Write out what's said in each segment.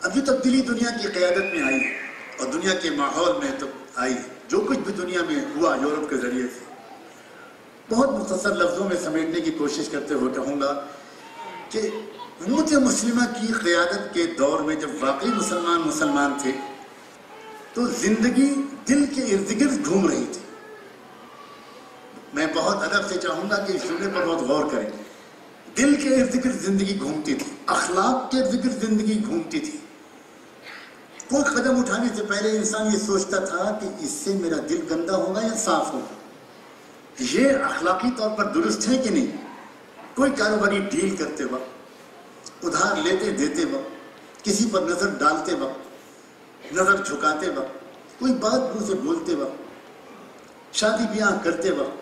اب یہ تبدیلی دنیا کی قیادت میں آئی ہے اور دنیا کے ماحول میں تو آئی ہے. جو کچھ بھی دنیا میں ہوا یورپ کے ذریعے سے، بہت مختصر لفظوں میں سمیٹنے کی کوشش کرتے ہوئے کہوں گا کہ امت مسلمہ کی قیادت کے دور میں جب واقعی مسلمان تھے تو زندگی دل کے ارد گرد گھوم رہی تھی. میں بہت ادب سے چاہوں گا کہ اس جملے پر بہت غور کریں. دل کے ارد گرد زندگی گھومتی تھی، اخلاق کے ارد گرد زندگی گھومتی تھی. کوئی قدم اٹھانے سے پہلے انسان یہ سوچتا تھا کہ اس سے میرا دل گندا ہوگا یا صاف ہوگا، یہ اخلاقی طور پر درست ہے کہ نہیں. کوئی کاروباری ڈیل کرتے وقت، ادھار لیتے دیتے وقت، کسی پر نظر ڈالتے وقت، نظر جھکاتے وقت، کوئی بات منہ سے بولتے وقت، شادی بیاہ کرتے وقت،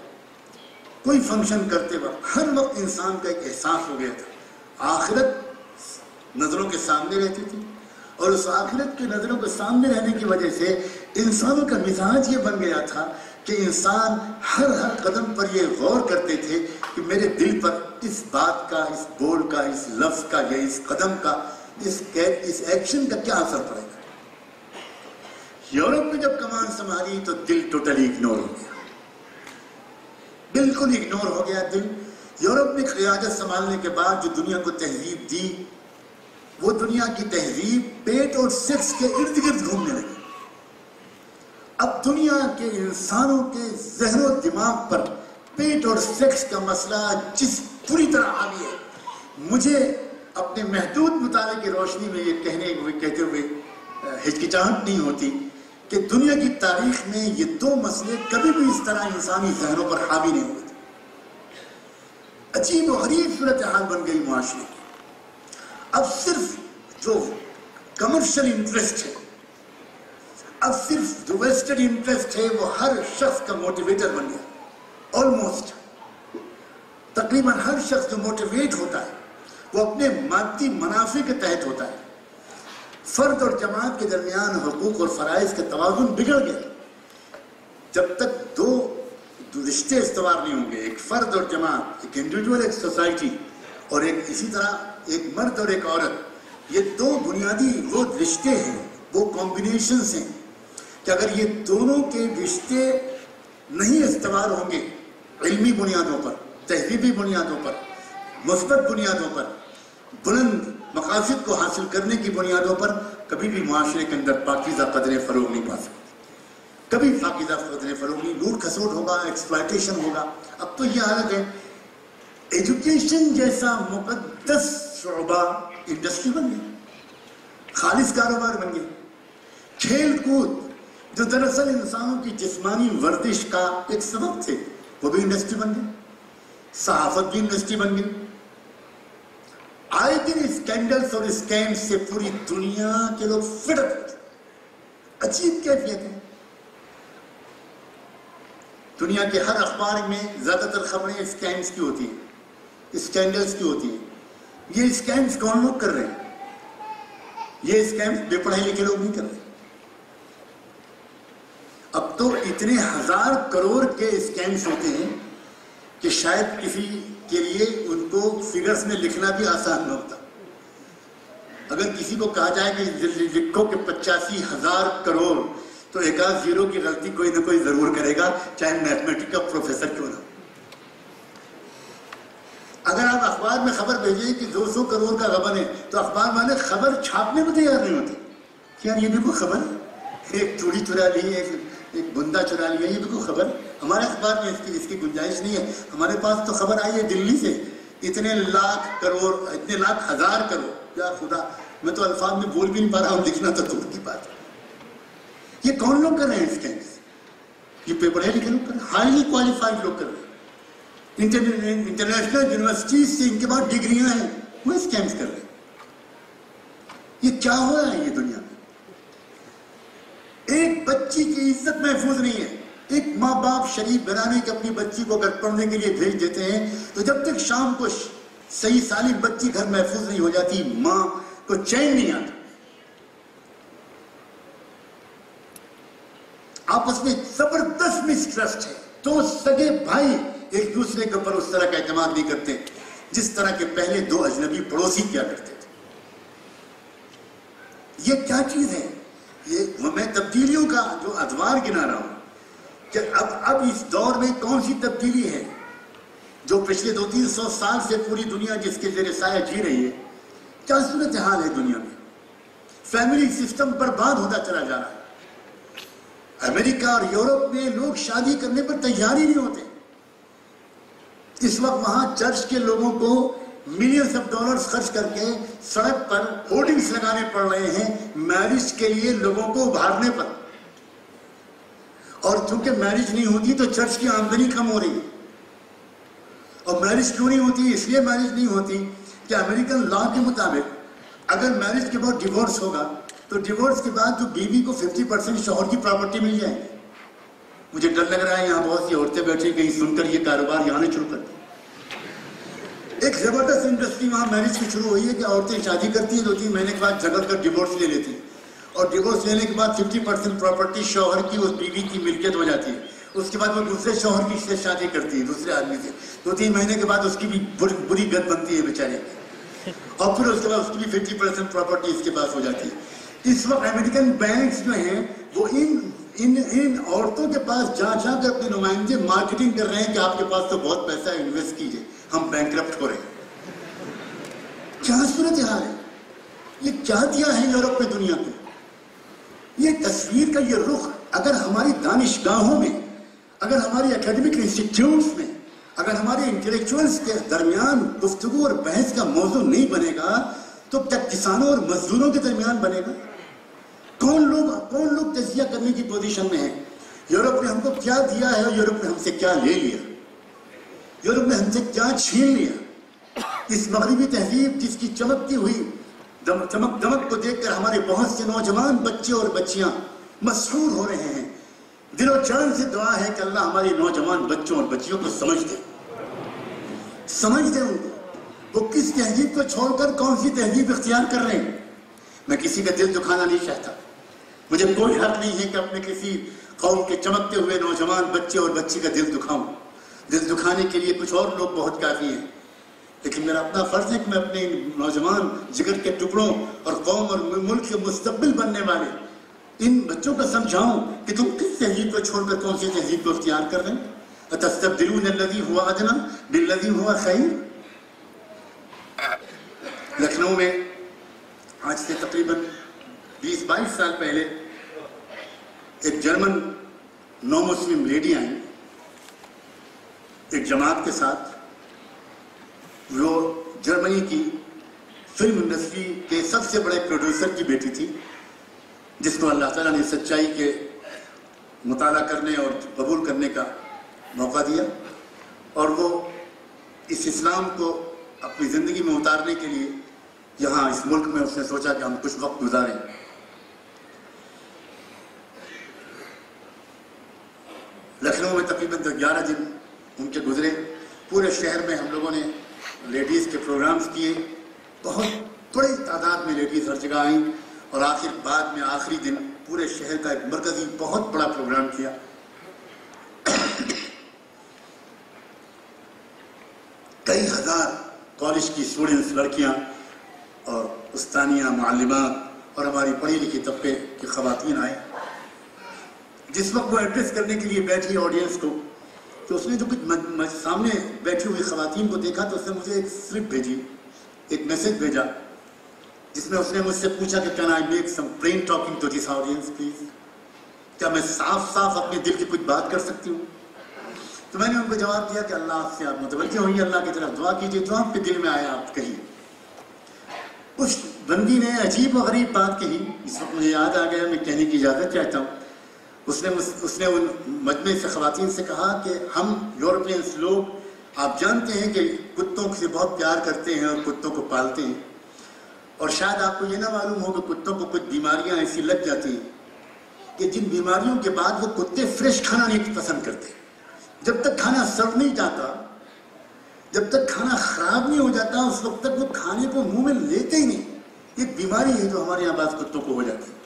کوئی فنکشن کرتے وقت، ہر وقت انسان کا ایک احساس ہو گیا تھا. آخرت نظروں کے سامنے رہتی تھی اور اس آخرت کے نظروں کے سامنے رہنے کی وجہ سے انسانوں کا مزاج یہ بن گیا تھا کہ انسان ہر قدم پر یہ غور کرتے تھے کہ میرے دل پر اس بات کا، اس بول کا، اس لفظ کا یا اس قدم کا، اس ایکشن کا کیا اثر پڑے گا. یورپ میں جب کمان سنبھالی تو دل ٹوٹلی اگنور ہو گیا، بالکل اگنور ہو گیا دل. یورپ نے قیادت سنبھالنے کے بعد جو دنیا کو تہذیب دی، وہ دنیا کی تہذیب پیٹ اور سیکس کے ارد گرد گھومنے لگی. اب دنیا کے انسانوں کے ذہن و دماغ پر پیٹ اور سیکس کا مسئلہ جس پوری طرح حاوی ہے. مجھے اپنے محدود مطالعے کی روشنی میں یہ کہتے ہوئے ہچکچاہٹ نہیں ہوتی کہ دنیا کی تاریخ میں یہ دو مسئلے کبھی بھی اس طرح انسانی ذہنوں پر حاوی نہیں ہوئے تھے. عجیب و غریب صورتحال بن گئی معاشرے کی. اب صرف جو کمرشل انٹرسٹ ہے، اب صرف جو ویسٹڈ انٹرسٹ ہے، وہ ہر شخص کا موٹیویٹر بن گیا. آلموسٹ تقریباً ہر شخص جو موٹیویٹ ہوتا ہے وہ اپنے مادی منافع کے تحت ہوتا ہے. فرد اور جماعت کے درمیان حقوق اور فرائض کا توازن بگڑ گیا. جب تک دو رشتے استوار نہیں ہوں گے، ایک فرد اور جماعت، ایک انڈیویجول، ایک سوسائٹی، اور ایک اسی طرح ایک مرد اور ایک عورت، یہ دو بنیادی وہ رشتے ہیں، وہ کمبینیشنز ہیں کہ اگر یہ دونوں کے رشتے نہیں استوار ہوں گے علمی بنیادوں پر، تہذیبی بنیادوں پر، مثبت بنیادوں پر، بلند مقاصد کو حاصل کرنے کی بنیادوں پر، کبھی بھی معاشرے کے اندر پاکیزہ قدریں فروغ نہیں پا سکتی. کبھی پاکیزہ قدریں فروغ نہیں، لوٹ کھسوٹ ہوگا، ایکسپلائٹیشن ہوگا. اب تو یہ حالت ہے، ایجوکیشن جیسا مقدس شعبہ انڈسٹری بن گئی، خالص کاروبار بن گئی. کھیل کود جو دراصل انسانوں کی جسمانی ورزش کا ایک سبب تھے، وہ بھی انڈسٹری بن گئی. صحافت بھی انڈسٹری بن گئی. آئے دن اسکینڈلز اور اسکیمز سے پوری دنیا کے لوگ فٹ اپ ہوتے. عجیب کیفیت ہے. دنیا کے ہر اخبار میں زیادہ تر خبریں اسکیمز کی ہوتی ہیں، اسکینڈلز کی ہوتی ہیں. یہ اسکیمز کون لوگ کر رہے ہیں؟ یہ اسکیمز بے پڑھے لکھے لوگ نہیں کر رہے. اب تو اتنے ہزار کروڑ کے اسکیمز ہوتے ہیں کہ شاید کسی کے لیے ان کو فگرز میں لکھنا بھی آسان نہ ہوتا. اگر کسی کو کہا جائے کہ لکھو کہ 85,000 کروڑ، تو ایک آدھ زیرو کی غلطی کوئی نہ کوئی ضرور کرے گا، چاہے میتھمیٹک کا پروفیسر کیوں نہ ہو. اگر آپ اخبار میں خبر بھیجیں کہ 200 کروڑ کا غبن ہے، تو اخبار والے خبر چھاپنے میں تیار نہیں ہوتے. یار یہ بھی کوئی خبر ہے؟ ایک چوڑی چرا لی، ایک بندہ چرا لیا، یہ بھی کوئی خبر؟ ہمارے اخبار میں اس کی گنجائش نہیں ہے. ہمارے پاس تو خبر آئی ہے دلی سے، اتنے لاکھ کروڑ، اتنے لاکھ ہزار کروڑ. یا خدا، میں تو الفاظ میں بول بھی نہیں پا رہا ہوں، لکھنا تو دور کی بات ہے. یہ کون لوگ کر رہے ہیں اسکیمز؟ یہ پے پڑھے لکھے لوگ کر رہے ہیں، ہائیلی کوالیفائڈ لوگ کر رہے ہیں. انٹرنیشنل یونیورسٹیز سے ان کے بعد ڈگریاں ہیں، وہ اسکیمز کر رہے ہیں. یہ کیا ہو رہا ہے یہ دنیا میں؟ ایک بچی کی عزت محفوظ نہیں ہے. ایک ماں باپ شریف بنانے کے اپنی بچی کو اگر پڑھنے کے لیے بھیج دیتے ہیں، تو جب تک شام کو صحیح سالم بچی گھر محفوظ نہیں ہو جاتی، ماں کو چین نہیں آتا. آپس میں زبردست مسٹرسٹ ہے. دو سگے بھائی ایک دوسرے کے اوپر اس طرح کا اعتماد نہیں کرتے جس طرح کے پہلے دو اجنبی پڑوسی کیا کرتے تھے. یہ کیا چیز ہے؟ یہ میں تبدیلیوں کا جو ادوار گنا رہا ہوں کہ اب اس دور میں کون سی تبدیلی ہے جو پچھلے 200-300 سال سے پوری دنیا جس کے زیر سایہ جی رہی ہے. کیا صورتحال ہے دنیا میں؟ فیملی سسٹم برباد ہوتا چلا جا رہا ہے. امریکہ اور یورپ میں لوگ شادی کرنے پر تیار ہی نہیں ہوتے. اس وقت وہاں چرچ کے لوگوں کو ملینز آف ڈالرز خرچ کر کے سڑک پر ہورڈنگز لگانے پڑ رہے ہیں میرج کے لیے لوگوں کو ابھارنے پر. اور چونکہ میرج نہیں ہوتی تو چرچ کی آمدنی کم ہو رہی ہے. اور میرج کیوں نہیں ہوتی؟ اس لیے میرج نہیں ہوتی کہ امریکن لا کے مطابق اگر میرج کے بعد ڈیورس ہوگا تو ڈیورس کے بعد تو بیوی کو 50% شوہر کی پراپرٹی مل جائے گی. مجھے ڈر لگ رہا ہے یہاں بہت سی عورتیں بیٹھی کہیں سن کر یہ کاروبار یہاں نہیں شروع کر دیں. ایک زبردست انڈسٹری وہاں میرج کی شروع ہوئی ہے کہ عورتیں شادی کرتی ہیں 2-3 مہینے کے بعد جھگڑ کر ڈیورس لے لیتی ہیں اور ڈیورس لینے کے بعد 50% پراپرٹی شوہر کی اس بیوی کی ملکیت ہو جاتی ہے. اس کے بعد وہ دوسرے شوہر کی سے شادی کرتی ہے دوسرے آدمی سے. 2-3 مہینے کے بعد اس کی بھی بری گت بنتی ہے بیچارے کی اور پھر اس کے بعد اس کی بھی 50% پراپرٹی اس کے پاس ہو جاتی ہے. اس وقت امریکن بینکس جو ہیں وہ ان عورتوں کے پاس جا کر اپنے نمائندے مارکیٹنگ کر رہے ہیں کہ آپ کے پاس تو بہت پیسہ ہے انویسٹ کیجئے ہم بینکرپٹ ہو رہے ہیں. کیا صورتحال ہے؟ یہ کیا دیا ہے یورپ میں دنیا کو؟ یہ تصویر کا یہ رخ اگر ہماری دانشگاہوں میں اگر ہماری اکیڈمک انسٹیٹیوٹس میں اگر ہمارے انٹلیکچوئلز کے درمیان گفتگو اور بحث کا موضوع نہیں بنے گا تو کیا کسانوں اور مزدوروں کے درمیان بنے گا؟ کون لوگ تجزیہ کرنے کی پوزیشن میں ہیں؟ یورپ نے ہم کو کیا دیا ہے اور یورپ نے ہم سے کیا لے لیا؟ یورپ نے ہم سے کیا چھین لیا؟ اس مغربی تہذیب جس کی چمکتی ہوئی چمک دمک کو دیکھ کر ہمارے بہت سے نوجوان بچے اور بچیاں مسحور ہو رہے ہیں. دل و جان سے دعا ہے کہ اللہ ہمارے نوجوان بچوں اور بچیوں کو سمجھ دے ان کو. وہ کس تہذیب کو چھوڑ کر کون سی تہذیب اختیار کر رہے ہیں. میں کسی کا دل دکھانا نہیں چاہتا. مجھے کوئی حق نہیں ہے کہ اپنے کسی قوم کے چمکتے ہوئے نوجوان بچے اور بچی کا دل دکھاؤں. دل دکھانے کے لیے کچھ اور لوگ بہت کافی ہیں. لیکن میرا اپنا فرض ہے کہ میں اپنے نوجوان جگر کے ٹکڑوں اور قوم اور ملک کے مستقبل بننے والے ان بچوں کو سمجھاؤں کہ تم کس تہذیب کو چھوڑ کر کون سی تہذیب کو اختیار کر رہے ہیں. اتستبدلون الذی هو ادنی بالذی هو خیر. لکھنؤ میں آج سے تقریباً 20-22 سال پہلے ایک جرمن نو مسلم لیڈی آئیں ایک جماعت کے ساتھ. وہ جرمنی کی فلم انڈسٹری کے سب سے بڑے پروڈیوسر کی بیٹی تھی جس کو اللہ تعالیٰ نے سچائی کے مطالعہ کرنے اور قبول کرنے کا موقع دیا اور وہ اس اسلام کو اپنی زندگی میں اتارنے کے لیے یہاں اس ملک میں اس نے سوچا کہ ہم کچھ وقت گزاریں. لکھنؤ میں تقریباً 11 دن ان کے گزرے. پورے شہر میں ہم لوگوں نے لیڈیز کے پروگرامز کیے. بہت بڑی تعداد میں لیڈیز ہر جگہ آئیں اور بعد میں آخری دن پورے شہر کا ایک مرکزی بہت بڑا پروگرام کیا. کئی ہزار کالج کی اسٹوڈنٹس لڑکیاں اور استانیہ معلمات اور ہماری پڑھی لکھی طبقے کی خواتین آئے. جس وقت وہ ایڈریس کرنے کے لیے بیٹھی آڈینس کو تو اس نے جو کچھ سامنے بیٹھی ہوئی خواتین کو دیکھا تو اس نے مجھے ایک سلپ بھیجی, ایک میسج بھیجا جس میں اس نے مجھ سے پوچھا کہ can I make some plain talking to this audience please. کیا میں صاف اپنے دل کی کچھ بات کر سکتی ہوں؟ تو میں نے ان کو جواب دیا کہ اللہ سے آپ متوجہ ہوئیے, اللہ کی طرف دعا کیجیے, جو آپ کے دل میں آیا آپ کہیے. اس بندی نے عجیب و غریب بات کہی, اس وقت مجھے یاد آ گیا, میں کہنے کی اجازت چاہتا ہوں. اس نے ان مجمع سے خواتین سے کہا کہ ہم یورپینس لوگ آپ جانتے ہیں کہ کتوں سے بہت پیار کرتے ہیں اور کتوں کو پالتے ہیں, اور شاید آپ کو یہ نہ معلوم ہو کہ کتوں کو کچھ بیماریاں ایسی لگ جاتی ہیں کہ جن بیماریوں کے بعد وہ کتے فریش کھانا نہیں پسند کرتے. جب تک کھانا سڑ نہیں جاتا, جب تک کھانا خراب نہیں ہو جاتا, اس وقت تک وہ کھانے کو منہ میں لیتے ہی نہیں. ایک بیماری ہے جو ہمارے یہاں بعض کتوں کو ہو جاتی ہے.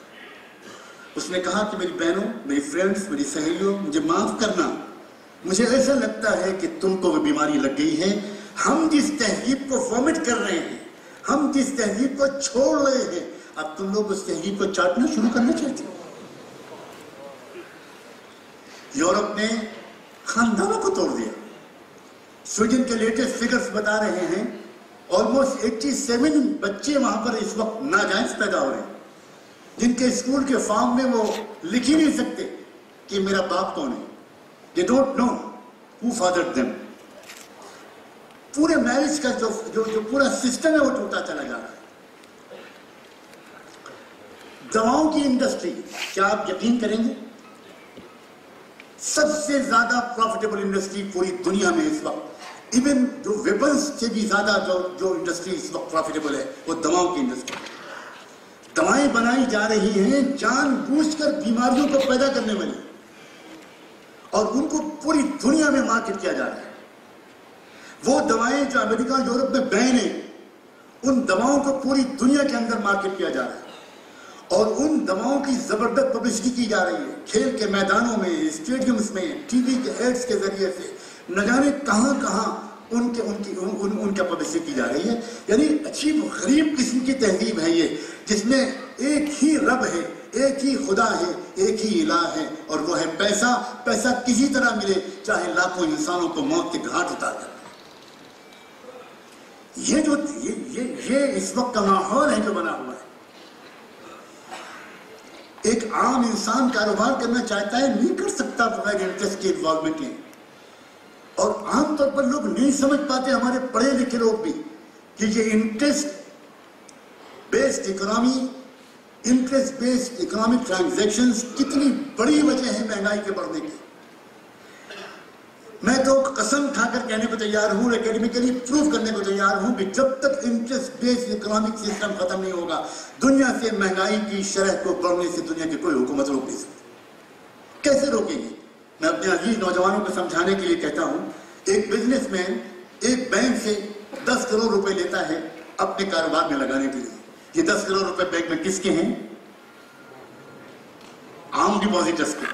اس نے کہا کہ میری بہنوں, میری فرینڈز, میری سہیلیوں, مجھے معاف کرنا, مجھے ایسا لگتا ہے کہ تم کو وہ بیماری لگ گئی ہے. ہم جس تہذیب کو وامٹ کر رہے ہیں, ہم جس تہذیب کو چھوڑ رہے ہیں, اب تم لوگ اس تہذیب کو چاٹنا شروع کرنا چاہتے ہو۔ یورپ نے خاندانوں کو توڑ دیا۔ سویڈن کے لیٹسٹ فگرز بتا رہے ہیں آلموسٹ 87 بچے وہاں پر اس وقت ناجائز پیدا ہو رہے ہیں، جن کے اسکول کے فارم میں وہ لکھ ہی نہیں سکتے کہ میرا باپ کون ہے۔ They don't know who fathered them۔ پورے میرج کا جو پورا سسٹم ہے وہ ٹوٹا چلا جا رہا ہے۔ دواؤں کی انڈسٹری، کیا آپ یقین کریں گے سب سے زیادہ پروفیٹیبل انڈسٹری پوری دنیا میں اس وقت، ایون جو ویپنز سے بھی زیادہ جو انڈسٹری اس وقت پروفیٹیبل ہے وہ دواؤں کی انڈسٹری۔ دوائیں بنائی جا رہی ہیں جان بوجھ کر بیماریوں کو پیدا کرنے والی، اور ان کو پوری دنیا میں مارکیٹ کیا جا رہا ہے۔ وہ دوائیں جو امریکہ یورپ میں بین ہیں، ان دواؤں کو پوری دنیا کے اندر مارکیٹ کیا جا رہا ہے، اور ان دواؤں کی زبردست پبلسٹی کی جا رہی ہے، کھیل کے میدانوں میں، اسٹیڈیمز میں، ٹی وی کے ایڈز کے ذریعے سے، نہ جانے کہاں کہاں ان کا پبلسٹی کی جا رہی ہے۔ یعنی عجیب و غریب قسم کی تہذیب ہے یہ، جس میں ایک ہی رب ہے، ایک ہی خدا ہے، ایک ہی الہ ہے، اور وہ ہے پیسہ۔ پیسہ کسی طرح ملے، چاہے لاکھوں انسانوں کو موت کے گھاٹ اتار کر۔ یہ اس وقت کا ماحول ہے جو بنا ہوا ہے۔ ایک عام انسان کاروبار کرنا چاہتا ہے، نہیں کر سکتا بغیر انٹرسٹ کے انوالومنٹ کے، اور عام طور پر لوگ نہیں سمجھ پاتے، ہمارے پڑھے لکھے لوگ بھی، کہ یہ interest based economy, interest based economic transactions کتنی بڑی وجہ ہے مہنگائی کے بڑھنے کی۔ میں تو قسم کھا کر کہنے کو تیار ہوں، اکیڈمیکلی پروف کرنے کو تیار ہوں کہ جب تک انٹرسٹ بیسڈ اکنامک سسٹم ختم نہیں ہوگا، دنیا سے مہنگائی کی شرح کو بڑھنے سے دنیا کی کوئی حکومت روک نہیں سکتی۔ کیسے روکے گی؟ میں اپنے عزیز نوجوانوں کو سمجھانے کے لیے کہتا ہوں، ایک بزنس مین ایک بینک سے 10 کروڑ روپے لیتا ہے اپنے کاروبار میں لگانے کے لیے۔ یہ 10 کروڑ روپے بینک میں کس کے ہیں؟ عام ڈپازیٹرز کے،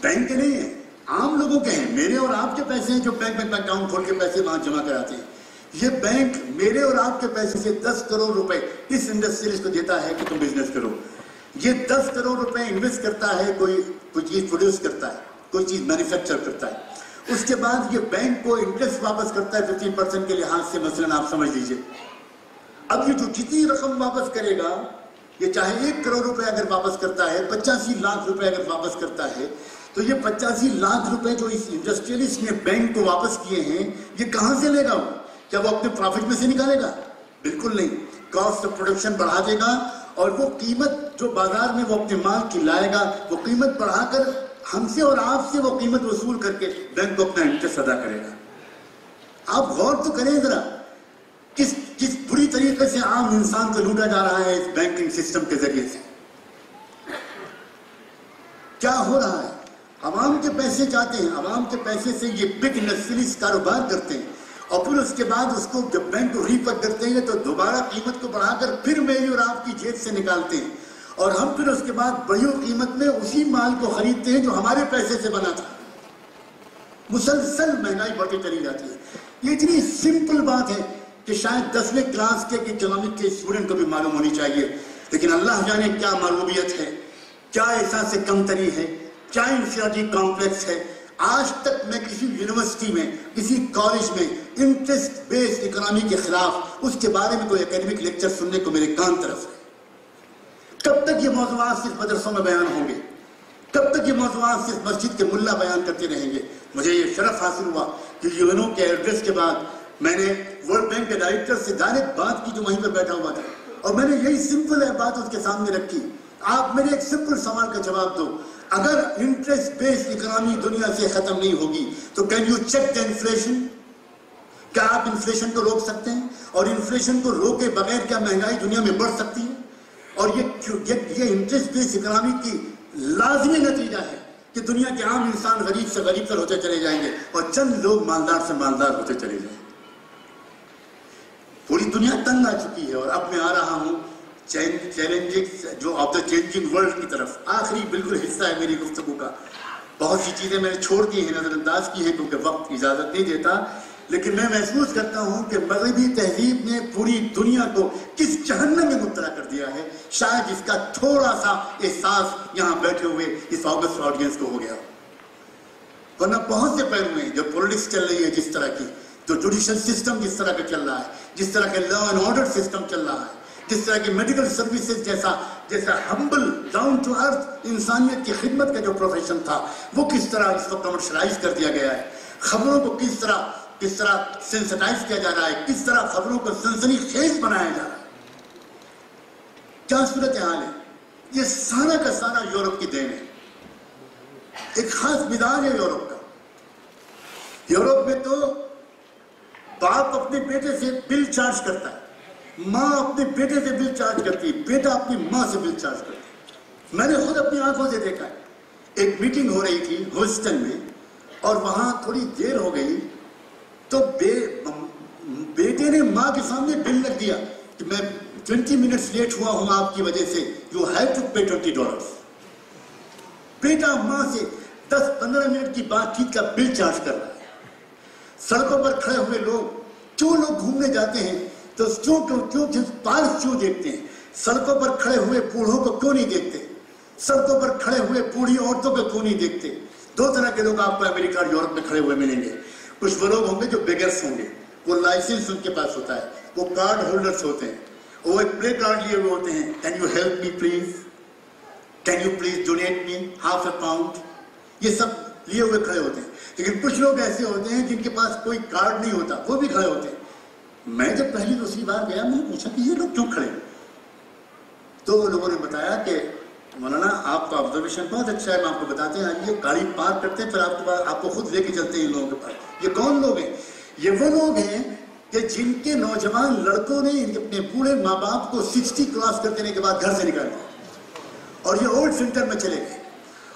بینک کے نہیں ہیں، عام لوگوں کے ہیں۔ میرے اور آپ کے پیسے ہیں جو بینک میں اکاؤنٹ کھول کے پیسے وہاں جمع کراتے ہیں۔ یہ بینک میرے اور آپ کے پیسے سے 10 کروڑ روپے اس انڈسٹریلسٹ کو دیتا ہے کہ تم بزنس کرو۔ یہ 10 کروڑ روپے انویسٹ کرتا ہے، کوئی چیز پروڈیوس کرتا ہے، کوئی چیز مینوفیکچر کرتا ہے، اس کے بعد یہ بینک کو انٹرسٹ واپس کرتا ہے 15% کے لحاظ سے، مثلاً آپ سمجھ لیجئے۔ اب یہ جو جتنی رقم واپس کرے گا، یہ چاہے 1 کروڑ روپے اگر واپس کرتا ہے، 85 لاکھ روپے اگر واپس کرتا ہے، تو یہ 85 لاکھ روپے جو اس انڈسٹریلسٹ نے بینک کو واپس کیے ہیں، یہ کہاں سے لے گا وہ؟ کیا وہ اپنے پروفٹ میں سے نکالے گا؟ بالکل نہیں۔ کاسٹ آف پروڈکشن بڑھا دے گا، اور وہ قیمت جو بازار میں وہ اپنے مال کی لائے گا، وہ قیمت بڑھا کر ہم سے اور آپ سے وہ قیمت وصول کر کے بینک کو اپنا انٹرسٹ ادا کرے گا۔ آپ غور تو کریں ذرا، کس بری طریقے سے عام انسان کو لوٹا جا رہا ہے اس بینکنگ سسٹم کے ذریعے سے۔ کیا ہو رہا ہے؟ عوام کے پیسے جاتے ہیں، عوام کے پیسے سے یہ بگ انڈسٹریز کاروبار کرتے ہیں، اور پھر اس کے بعد اس کو جب بینک کو ری پک کرتے ہیں تو دوبارہ قیمت کو بڑھا کر پھر میری اور آپ کی جیب سے نکالتے ہیں، اور ہم پھر اس کے بعد بڑی قیمت میں اسی مال کو خریدتے ہیں جو ہمارے پیسے سے بنا تھا۔ مسلسل مہنگائی بڑھتی چلی جاتی ہے۔ یہ اتنی سمپل بات ہے کہ شاید 10ویں کلاس کے اکنامک کے اسٹوڈنٹ کو بھی معلوم ہونی چاہیے، لیکن اللہ جانے کیا معلومیت ہے، کیا احساس کمتری ہے، کیا انفیریٹی کمپلیکس ہے۔ آج تک میں کسی یونیورسٹی میں، کسی کالج میں انٹرسٹ بیسڈ اکنامی کے خلاف اس کے بارے میں کوئی اکیڈمک لیکچر سننے کو میرے کان طرف ہے۔ کب تک یہ موضوعات صرف مدرسوں میں بیان ہوں گے؟ کب تک یہ موضوعات صرف مسجد کے ملا بیان کرتے رہیں گے؟ مجھے یہ شرف حاصل ہوا کہ یونو کے ایڈریس کے بعد میں نے ورلڈ بینک کے ڈائریکٹر سے ڈائریکٹ بات کی جو وہیں پر بیٹھا ہوا تھا، اور میں نے یہی سمپل ہے بات اس کے سامنے رکھی۔ آپ میرے ایک سمپل سوال کا جواب دو، اگر انٹرسٹ بیسڈ اکنامی دنیا سے ختم نہیں ہوگی تو can you check the inflation? کیا آپ انفلیشن کو روک سکتے ہیں؟ اور انفلیشن کو روکے بغیر کیا مہنگائی دنیا میں بڑھ سکتی ہے؟ اور یہ انٹرسٹ بیسڈ اکنامی کی لازمی نتیجہ ہے کہ دنیا کے عام انسان غریب سے غریب تر ہوتے چلے جائیں گے، اور چند لوگ مالدار سے مالدار ہوتے چلے جائیں گے۔ پوری دنیا تنگ آ چکی ہے، اور اب میں آ رہا ہوں چیلنجز جو آف دا چینجنگ ورلڈ کی طرف۔ آخری بالکل حصہ ہے میری گفتگو کا، بہت سی چیزیں میں نے چھوڑ دی ہیں، نظر انداز کی ہیں کیونکہ وقت اجازت نہیں دیتا، لیکن میں محسوس کرتا ہوں کہ مغربی تہذیب نے پوری دنیا کو کس جہنم میں مبتلا کر دیا ہے، شاید اس کا تھوڑا سا احساس یہاں بیٹھے ہوئے اس آگسٹ آڈینس کو ہو گیا، ورنہ بہت سے پہلو ہیں جو پولیٹکس چل رہی ہے جس طرح کی، جو جوڈیشل سسٹم جس طرح کا چل رہا ہے، جس طرح کے لا اینڈ آرڈر سسٹم چل رہا ہے، جس طرح کی میڈیکل سروسز جیسا ہمبل ڈاؤن ٹو ارتھ انسانیت کی خدمت کا جو پروفیشن تھا وہ کس طرح اس کو کمرشلائز کر دیا گیا ہے، خبروں کو کس طرح سینسٹائز کیا جا رہا ہے، کس طرح خبروں کو سنسنی خیز بنایا جا رہا ہے، کیا صورتحال ہے۔ یہ سارا کا سارا یورپ کی دین ہے، ایک خاص مزاج ہے یورپ کا۔ یورپ میں تو باپ اپنے بیٹے سے بل چارج کرتا ہے، ماں اپنے بیٹے سے بل چارج کرتی ہے، بیٹا اپنی ماں سے بل چارج کرتا ہے۔ میں نے خود اپنی آنکھوں سے دیکھا ہے، ایک میٹنگ ہو رہی تھی ہیوسٹن میں اور وہاں تھوڑی دیر ہو گئی تو بیٹے نے ماں کے سامنے بل رکھ دیا کہ میں 20 منٹس لیٹ ہوا ہوں آپ کی وجہ سے، یو ہیو ٹو پے $20۔ بیٹا ماں سے 10-15 منٹ کی بات چیت کا بل چارج کر رہا ہے۔ سڑکوں پر کھڑے ہوئے لوگ گھومنے جاتے ہیں تو پارک کیوں دیکھتے ہیں؟ سڑکوں پر کھڑے ہوئے بوڑھوں کو کیوں نہیں دیکھتے؟ سڑکوں پر کھڑے ہوئے بوڑھی عورتوں کو کیوں نہیں دیکھتے؟ دو طرح کے لوگ آپ کو امریکہ اور یورپ میں کھڑے ہوئے ملیں گے۔ کچھ وہ لوگ ہوں گے جو بیگرس ہوں گے، وہ لائسنس ان کے پاس ہوتا ہے، وہ کارڈ ہولڈرز ہوتے ہیں، وہ ایک پلے کارڈ لیے ہوئے ہوتے ہیں، can you help me please, can you please donate me £50، یہ سب لیے ہوئے کھڑے ہوتے ہیں۔ لیکن کچھ لوگ ایسے ہوتے ہیں جن کے پاس کوئی کارڈ نہیں ہوتا، وہ بھی کھڑے ہوتے ہیں۔ میں جب پہلی دوسری بار گیا میں نے پوچھا کہ یہ لوگ کیوں کھڑے ہیں؟ تو وہ لوگوں نے بتایا کہ مولانا آپ کا آبزرویشن بہت اچھا ہے، میں آپ کو بتاتے ہیں، یہ گاڑی پارک کرتے ہیں پھر آپ کو خود لے کے چلتے ہیں ان لوگوں کے پاس۔ یہ کون لوگ ہیں؟ یہ وہ لوگ ہیں کہ جن کے نوجوان لڑکوں نے اپنے بوڑھے ماں باپ کو 60 کراس کر دینے کے بعد گھر سے نکال دیا اور یہ اولڈ سینٹر میں چلے گئے۔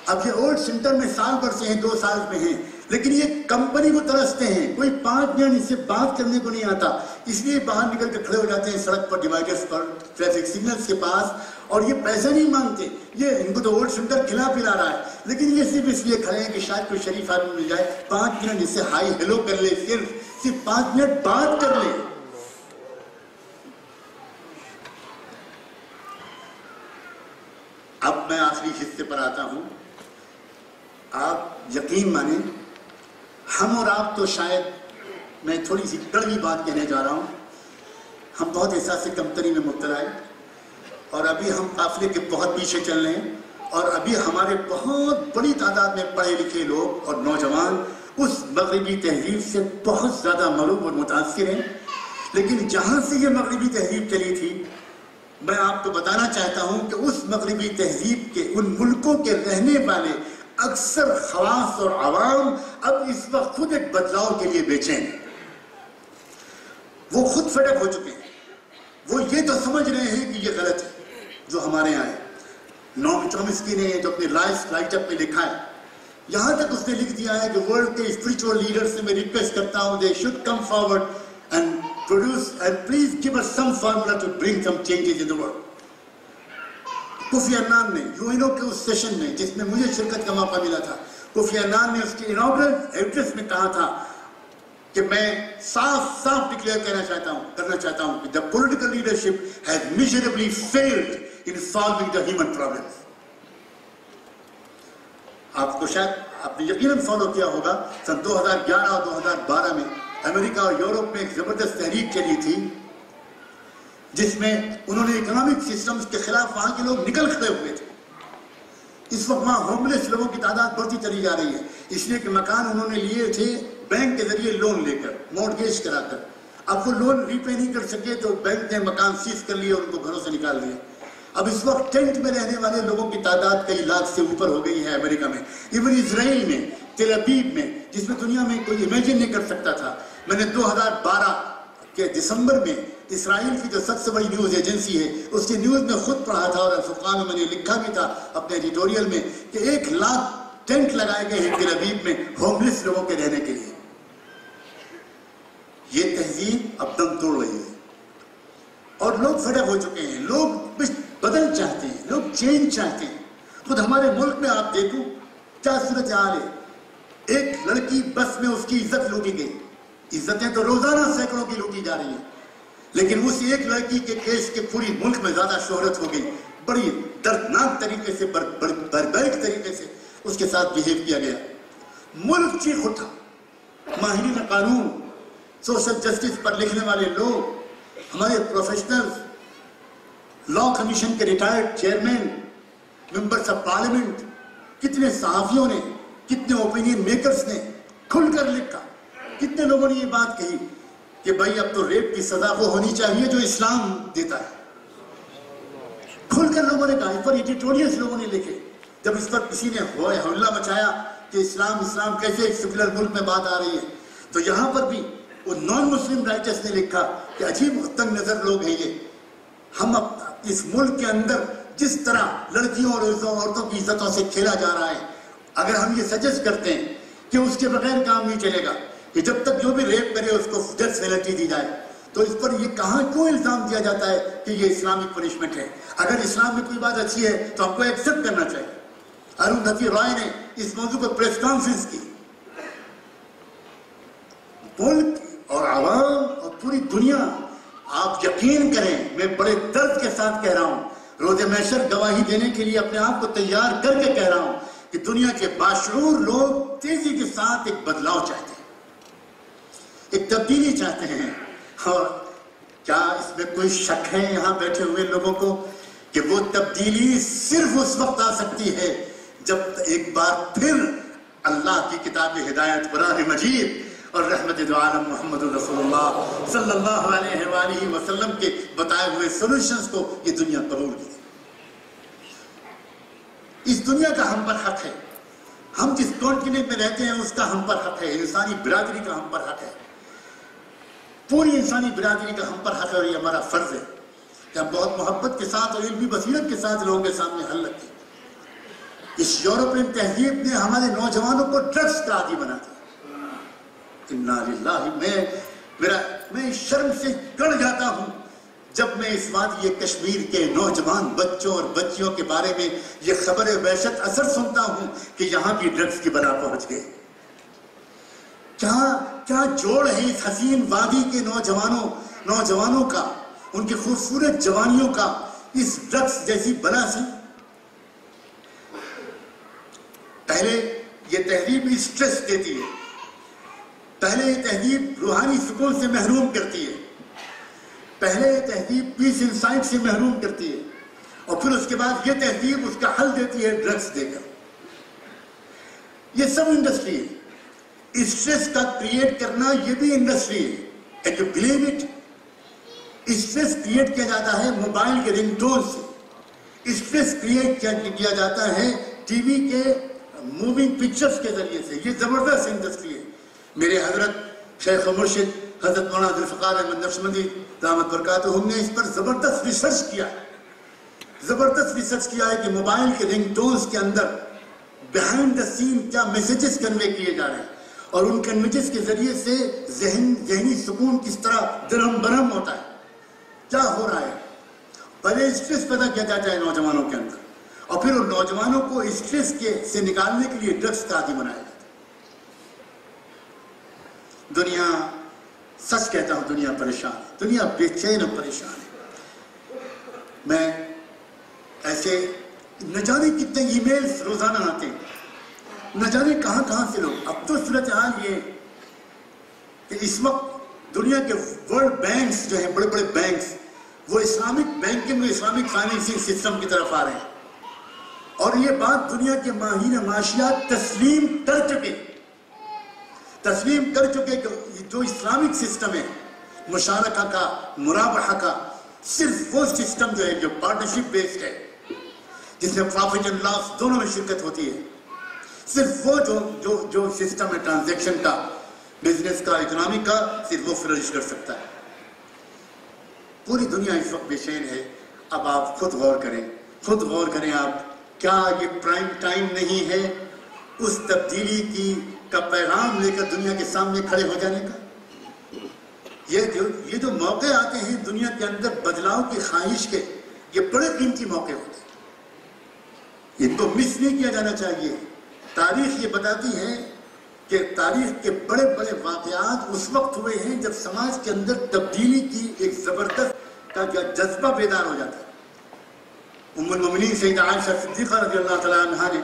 اب یہ اولڈ سینٹر میں سال بھر سے ہیں، 2 سال میں ہیں، لیکن یہ کمپنی کو ترستے ہیں، کوئی 5 منٹ اس سے بات کرنے کو نہیں آتا، اس لیے باہر نکل کے کھڑے ہو جاتے ہیں سڑک پر، ڈیوائڈرز پر، ٹریفک سگنلز کے پاس، اور یہ پیسے نہیں مانگتے۔ یہ ان کو تو اولڈ سینٹر کھلا پلا رہا ہے، لیکن یہ صرف اس لیے کھڑے ہیں کہ شاید کوئی شریف آدمی مل جائے، 5 منٹ اس سے ہائی ہیلو کر لے، صرف 5 منٹ بات کر لے۔ اب میں آخری حصے پر آتا ہوں۔ آپ یقین مانیں، ہم اور آپ تو شاید، میں تھوڑی سی کڑوی بات کہنے جا رہا ہوں، ہم بہت احساس کمتری میں مبتلا ہیں، اور ابھی ہم قافلے کے بہت پیچھے چل رہے ہیں، اور ابھی ہمارے بہت بڑی تعداد میں پڑھے لکھے لوگ اور نوجوان اس مغربی تہذیب سے بہت زیادہ مغلوب اور متاثر ہیں۔ لیکن جہاں سے یہ مغربی تہذیب چلی تھی، میں آپ کو بتانا چاہتا ہوں کہ اس مغربی تہذیب کے ان ملکوں کے رہنے والے اکثر خواص اور عوام اب اس وقت خود ایک بدلاؤ کے لیے بے چین ہیں۔ وہ خود فیڈ اپ ہو چکے ہیں، وہ یہ تو سمجھ رہے ہیں کہ یہ غلط ہے جو ہمارے یہاں ہے۔ نوم چومسکی نے جو اپنے رائٹ اپ میں لکھا ہے، یہاں تک اس نے لکھ دیا ہے کہ ورلڈ کے اسپرچول لیڈر سے میں ریکویسٹ کرتا ہوں they should come forward and produce and please give us some formula to bring some changes in the world۔ Kofi Annan نے یو کے اس سیشن میں جس میں مجھے شرکت کا موقع ملا تھا، کوفی عنان نے اس کی انوگرل ایڈریس میں کہا تھا کہ میں صاف ڈکلیئر کرنا چاہتا ہوں کہ the political leadership has miserably failed in solving the human problems۔ آپ کو شاید آپ نے یقیناً فالو کیا ہوگا، سن 2011 اور 2012 میں امریکہ اور یورپ میں ایک زبردست تحریک چلی تھی جس میں انہوں نے اکنامک سسٹمز کے خلاف وہاں کے لوگ نکل کھڑے ہوئے تھے۔ اس وقت وہاں ہوملیس لوگوں کی تعداد بڑھتی چلی جا رہی ہے، اس لیے کہ مکان انہوں نے لیے تھے بینک کے ذریعے لون لے کر، مورگیج کرا کر، اب وہ لون ری پے نہیں کر سکے تو بینک نے مکان سیز کر لیے اور ان کو گھروں سے نکال دیا۔ اب اس وقت ٹینٹ میں رہنے والے لوگوں کی تعداد کئی لاکھ سے اوپر ہو گئی ہے امریکہ میں، ایون اسرائیل میں، تل ابیب میں، جس میں دنیا میں کوئی امیجن نہیں کر سکتا تھا۔ میں نے 2012 کے دسمبر میں اسرائیل کی جو سب سے بڑی نیوز ایجنسی ہے اس کی نیوز میں خود پڑھا تھا، اور الفرقان میں میں نے لکھا بھی تھا اپنے ایڈیٹوریل میں کہ 1 لاکھ ٹینٹ لگائے گئے ہیں تل ابیب میں ہوملیس لوگوں کے رہنے کے لیے۔ یہ تہذیب اب دم توڑ رہی ہے اور لوگ فیڈ اپ ہو چکے ہیں، لوگ بدل چاہتے ہیں، لوگ چینج چاہتے ہیں۔ خود ہمارے ملک میں آپ دیکھو کیا صورتحال ہے، ایک لڑکی بس میں اس کی عزت لوٹی گئی، عزتیں تو روزانہ سینکڑوں کی لوٹی جا رہی ہیں، لیکن اس ایک لڑکی کے کیس کے پوری ملک میں زیادہ شہرت ہو گئی. بڑی دردناک طریقے سے، بربریک طریقے سے اس کے ساتھ بہیو کیا گیا. ملک چیخ اٹھا. ماہرین قانون، سوشل جسٹس پر لکھنے والے لوگ، ہمارے پروفیشنلز، لا کمیشن کے retired chairman, members of parliament, کتنے صحافیوں نے، کتنے اوپینین میکرز نے کھل کر لکھا. کتنے لوگوں نے یہ بات کہی کہ بھائی اب تو ریپ کی سزا وہ ہونی چاہیے جو اسلام دیتا ہے. کھل کر لوگوں نے کہا. اس پر ایڈیٹوریلز لوگوں نے لکھے. جب اس پر کسی نے ہولہ مچایا کہ اسلام کیسے ایک سیکولر ملک میں بات آ رہی ہے، تو یہاں پر بھی وہ نان مسلم رائٹرز نے لکھا کہ عجیب تنگ نظر لوگ ہیں یہ. ہم اس ملک کے اندر جس طرح لڑکیوں اور عورتوں کی عزتوں سے کھیلا جا رہا ہے، اگر ہم یہ سجیسٹ کرتے ہیں کہ اس کے بغیر کام نہیں چلے گا، کہ جب تک جو بھی ریپ کرے اس کو ڈیتھ پینلٹی دی جائے، تو اس پر یہ کہاں کیوں الزام دیا جاتا ہے کہ یہ اسلامک پنشمنٹ ہے؟ اگر اسلام میں کوئی بات اچھی ہے تو ہم کو ایکسپٹ کرنا چاہیے. اروندھتی رائے نے اس موضوع پر پریس کانفرنس کی. ملک اور عوام اور پوری دنیا، آپ یقین کریں، میں بڑے درد کے ساتھ کہہ رہا ہوں، روز محشر گواہی دینے کے لیے اپنے آپ کو تیار کر کے کہہ رہا ہوں کہ دنیا کے باشعور لوگ تیزی کے ساتھ ایک بدلاؤ چاہتے ہیں، ایک تبدیلی چاہتے ہیں. اور کیا اس میں کوئی شک ہے یہاں بیٹھے ہوئے لوگوں کو کہ وہ تبدیلی صرف اس وقت آ سکتی ہے جب ایک بار پھر اللہ کی کتاب ہدایت قرآن مجید اور رحمت دو عالم محمد رسول اللہ صلی اللہ علیہ وآلہ وسلم کے بتائے ہوئے سولوشنز کو یہ دنیا قبول کی. اس دنیا کا ہم پر حق ہے. ہم جس کانٹیننٹ میں رہتے ہیں اس کا ہم پر حق ہے. انسانی برادری کا ہم پر حق ہے. پوری انسانی برادری کا ہم پر حق ہے. اور یہ ہمارا فرض ہے کہ ہم بہت محبت کے ساتھ اور علمی بصیرت کے ساتھ لوگوں کے سامنے حل رکھیں. اس یورپین تہذیب نے ہمارے نوجوانوں کو ڈرگس کا عادی بنا دیا. انا للہ. میں شرم سے گڑ جاتا ہوں جب میں اس وادی کشمیر کے نوجوان بچوں اور بچیوں کے بارے میں یہ خبر وحشت اثر سنتا ہوں کہ یہاں بھی ڈرگس کی بلا پہنچ گئے. کیا جوڑ ہے اس حسین وادی کے نوجوانوں کا، ان کی خوبصورت جوانیوں کا اس ڈرگس جیسی بلا سے؟ پہلے یہ تہذیب اسٹریس دیتی ہے. پہلے یہ تہذیب روحانی سکون سے محروم کرتی ہے. پہلے یہ تہذیب پیس انسائٹ سے محروم کرتی ہے. اور پھر اس کے بعد یہ تہذیب اس کا حل دیتی ہے ڈرگس دے کر. یہ سب انڈسٹری ہے. اسٹریس کا کریٹ کرنا یہ بھی انڈسٹری ہے. Can you believe it? Stress create کیا جاتا ہے موبائل کے رنگ ٹون سے. اسٹریس کریٹ کیا جاتا ہے ٹی وی کے موونگ پکچرز کے ذریعے سے. یہ زبردست انڈسٹری ہے. میرے حضرت شیخ و مرشد حضرت مولانا ذوالفقار احمد نقشبندی دامت برکاتہم نے اس پر زبردست ریسرچ کیا ہے کہ موبائل کے رنگ ٹونز کے اندر بیہائنڈ دا سین کیا میسیجز کنوے کیے جا رہے ہیں، اور ان کنویجز کے ذریعے سے ذہنی سکون کس طرح درہم برہم ہوتا ہے. کیا ہو رہا ہے؟ پہلے اسٹریس پیدا کیا جاتا ہے نوجوانوں کے اندر، اور پھر ان نوجوانوں کو اسٹریس سے نکالنے کے لیے ڈرگس کا عادی بنایا جاتا ہے. دنیا، سچ کہتا ہوں، دنیا پریشان ہے. دنیا بے چین اور پریشان ہے. میں ایسے نہ جانے کتنے ای میلز روزانہ آتے ہیں، نہ جانے کہاں سے لوگ. اب تو صورتحال یہ کہ اس وقت دنیا کے ورلڈ بینکس جو ہیں، بڑے بڑے بینکس، وہ اسلامک بینکنگ اور اسلامک فائنینسنگ سسٹم کی طرف آ رہے ہیں. اور یہ بات دنیا کے ماہرین معاشیات تسلیم کر چکے کہ جو اسلامک سسٹم ہے مشارکہ کا، مرابحہ کا، صرف وہ سسٹم جو ہے جو پارٹنرشپ بیسڈ ہے، جس میں پروفٹ اینڈ لاس دونوں میں شرکت ہوتی ہے، صرف وہ جو سسٹم ہے ٹرانزیکشن کا، بزنس کا، اکنامک کا، صرف وہ فلرش کر سکتا ہے. پوری دنیا اس وقت بے چین ہے. اب آپ خود غور کریں آپ، کیا یہ پرائم ٹائم نہیں ہے اس تبدیلی کا پیغام لے کر دنیا کے سامنے کھڑے ہو جانے کا؟ یہ جو موقع آتے ہیں دنیا کے اندر بدلاؤ کی خواہش کے، یہ بڑے قیمتی موقع ہوتے ہیں. ان کو مس نہیں کیا جانا چاہیے. تاریخ یہ بتاتی ہے کہ تاریخ کے بڑے بڑے واقعات اس وقت ہوئے ہیں جب سماج کے اندر تبدیلی کی ایک زبردست کا جذبہ بیدار ہو جاتا ہے۔ ام المؤمنین سیدہ عائشہ صدیقہ رضی اللہ تعالیٰ عنہا نے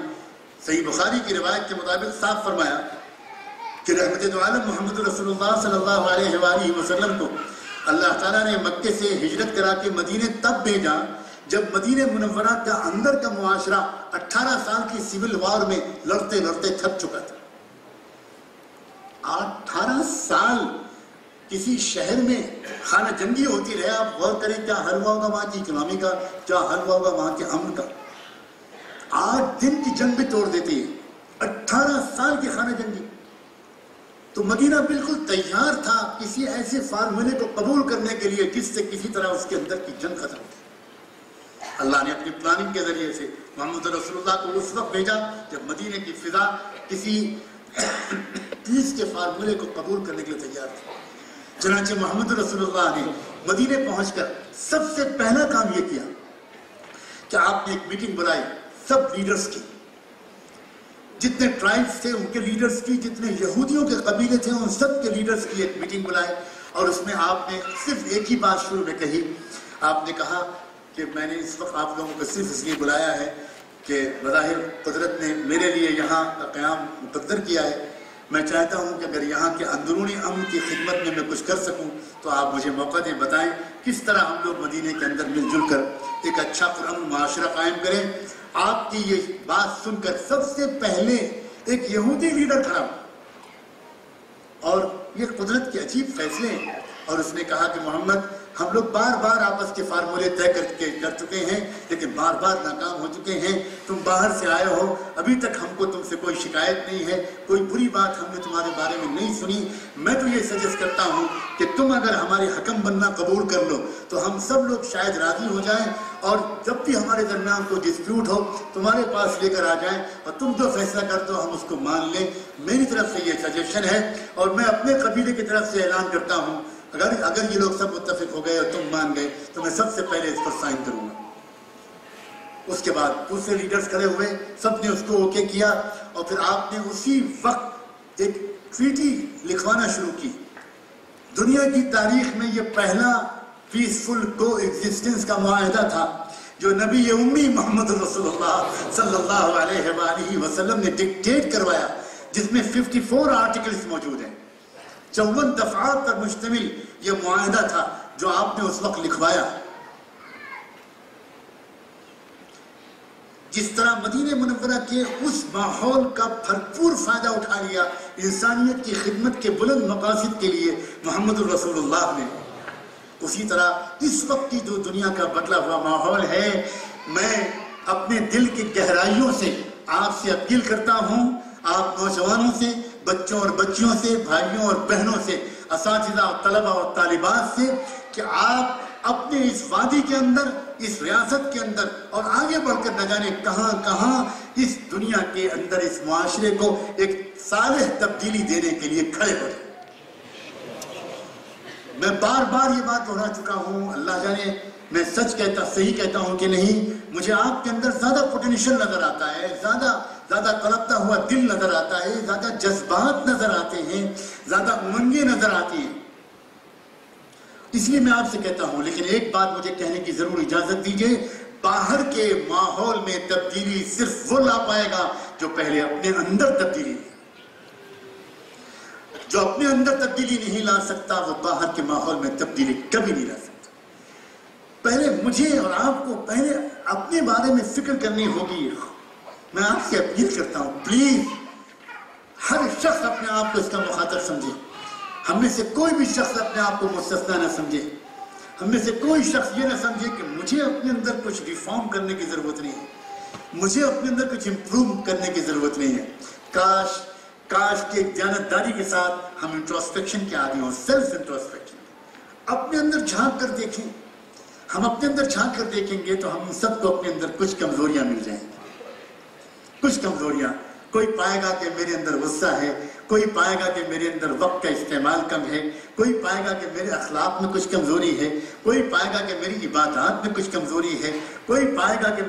صحیح بخاری کی روایت کے مطابق صاف فرمایا کہ رحمت دو عالم محمد رسول اللہ صلی اللہ علیہ وآلہ وسلم کو اللہ تعالیٰ نے مکے سے ہجرت کرا کے مدینے تب بھیجا جب مدینہ منورہ کا اندر کا معاشرہ 18 سال کی سول وار میں لڑتے لڑتے تھک چکا تھا۔ 18 سال کسی شہر میں خانہ جنگی ہوتی رہے، آپ غور کریں کیا حل ہوا ہوگا وہاں کی اکنامی کا، کیا حل ہوا ہوگا وہاں کے امن کا۔ 8 دن کی جنگ بھی توڑ دیتی ہے، 18 سال کی خانہ جنگی۔ تو مدینہ بالکل تیار تھا کسی ایسے فارمولے کو قبول کرنے کے لیے جس سے کسی طرح اس کے اندر کی جنگ ختم تھی۔ اللہ نے اپنی پلاننگ کے ذریعے سے محمد رسول اللہ کو اس وقت بھیجا جب مدینہ کی فضا کسی پیس کے فارمولے کو قبول کرنے کے لیے تیار تھی۔ چنانچہ محمد رسول اللہ نے مدینہ پہنچ کر سب سے پہلا کام یہ کیا کہ آپ نے ایک میٹنگ بلائی سب لیڈرز کی، جتنے ٹرائبز تھے ان کے لیڈرز کی، جتنے یہودیوں کے قبیلے تھے ان سب کے لیڈرز کی ایک میٹنگ بلائی، اور اس میں آپ نے صرف ایک ہی بات شروع میں کہی۔ آپ نے کہا کہ میں نے اس وقت آپ لوگوں کو صرف اس لیے بلایا ہے کہ بظاہر قدرت نے میرے لیے یہاں کا قیام مقدر کیا ہے، میں چاہتا ہوں کہ اگر یہاں کے اندرونی امن کی خدمت میں کچھ کر سکوں تو آپ مجھے موقع دیں، بتائیں کس طرح ہم لوگ مدینے کے اندر مل جل کر ایک اچھا پرامن معاشرہ قائم کریں۔ آپ کی یہ بات سن کر سب سے پہلے ایک یہودی لیڈر کھڑا اور یہ قدرت کے عجیب فیصلے ہیں، اور اس نے کہا کہ محمد ہم لوگ بار بار آپس کے فارمولے طے کر چکے ہیں لیکن بار بار ناکام ہو چکے ہیں، تم باہر سے آئے ہو، ابھی تک ہم کو تم سے کوئی شکایت نہیں ہے، کوئی بری بات ہم نے تمہارے بارے میں نہیں سنی۔ میں تو یہ سجیسٹ کرتا ہوں کہ تم اگر ہمارے حکم بننا قبول کر لو تو ہم سب لوگ شاید راضی ہو جائیں، اور جب بھی ہمارے درمیان کوئی ڈسپیوٹ ہو تمہارے پاس لے کر آ جائیں اور تم جو فیصلہ کر دو ہم اس کو مان لیں۔ میری طرف سے یہ سجیشن ہے، اور میں اپنے قبیلے کی طرف سے اعلان کرتا ہوں اگر یہ لوگ سب متفق ہو گئے اور تم مان گئے تو میں سب سے پہلے اس پر سائن کروں گا۔ اس کے بعد دوسرے لیڈرز کھڑے ہوئے، سب نے اس کو اوکے کیا، اور پھر آپ نے اسی وقت ایک ٹریٹی لکھوانا شروع کی۔ دنیا کی تاریخ میں یہ پہلا پیسفل کو ایگزسٹنس کا معاہدہ تھا جو نبی امی محمد رسول اللہ صلی اللہ علیہ وآلہ وسلم نے ڈکٹیٹ کروایا، جس میں 54 آرٹیکلز موجود ہیں، 54 دفعات پر مشتمل یہ معاہدہ تھا جو آپ نے اس وقت لکھوایا۔ جس طرح مدینہ منورہ کے اس ماحول کا بھرپور فائدہ اٹھا لیا انسانیت کی خدمت کے بلند مقاصد کے لیے محمد رسول اللہ نے، اسی طرح اس وقت کی جو دنیا کا بدلا ہوا ماحول ہے، میں اپنے دل کی گہرائیوں سے آپ سے اپیل کرتا ہوں، آپ نوجوانوں سے، بچوں اور بچیوں سے، بھائیوں اور بہنوں سے، اساتذہ اور طلبہ اور طالبات سے، کہ آپ اپنے اس وادی کے اندر، اس ریاست کے اندر اور آگے بڑھ کر نہ جانے کہاں کہاں اس دنیا کے اندر اس معاشرے کو ایک صالح تبدیلی دینے کے لیے کھڑے بڑھیں۔ میں بار بار یہ بات دہرا چکا ہوں، اللہ جانے میں سچ کہتا صحیح کہتا ہوں کہ نہیں، مجھے آپ کے اندر زیادہ پوٹینشل نظر آتا ہے، زیادہ تڑپتا ہوا دل نظر آتا ہے، زیادہ جذبات نظر آتے ہیں، زیادہ امنگیں نظر آتی ہیں، اس لیے میں آپ سے کہتا ہوں۔ لیکن ایک بات مجھے کہنے کی ضرور اجازت دیجئے، باہر کے ماحول میں تبدیلی صرف وہ لا پائے گا جو پہلے اپنے اندر تبدیلی لے۔ جو اپنے اندر تبدیلی نہیں لا سکتا وہ باہر کے ماحول میں تبدیلی کبھی نہیں لا سکتا۔ پہلے مجھے اور آپ کو پہلے اپنے بارے میں فکر کرنی ہوگی۔ میں آپ سے اپیل کرتا ہوں، پلیز ہر شخص اپنے آپ کو اس کا مخاطب سمجھے۔ ہم میں سے کوئی بھی شخص اپنے آپ کو مستثنا نہ سمجھے، ہم میں سے کوئی شخص یہ نہ سمجھے کہ مجھے اپنے اندر کچھ ریفارم کرنے کی ضرورت نہیں ہے، مجھے اپنے اندر کچھ امپروو کرنے کی ضرورت نہیں ہے۔ کاش کہ دیانتداری کے ساتھ ہم انٹروسپیکشن کے عادی ہوں، سیلف انٹروسپیکشن، اپنے اندر جھانک کر دیکھیں۔ ہم اپنے اندر جھانک کر دیکھیں گے تو ہم سب کو اپنے اندر کچھ کمزوریاں مل جائیں گی، کچھ کمزوریاں۔ کوئی پائے گا کہ میرے اندر غصہ ہے، کوئی پائے گا کہ میرے اندر وقت کا استعمال کم ہے، کوئی پائے گا کہ میرے اخلاق میں کچھ کمزوری ہے، کوئی پائے گا کہ میری عبادات میں کچھ کمزوری ہے، کوئی پائے گا کہ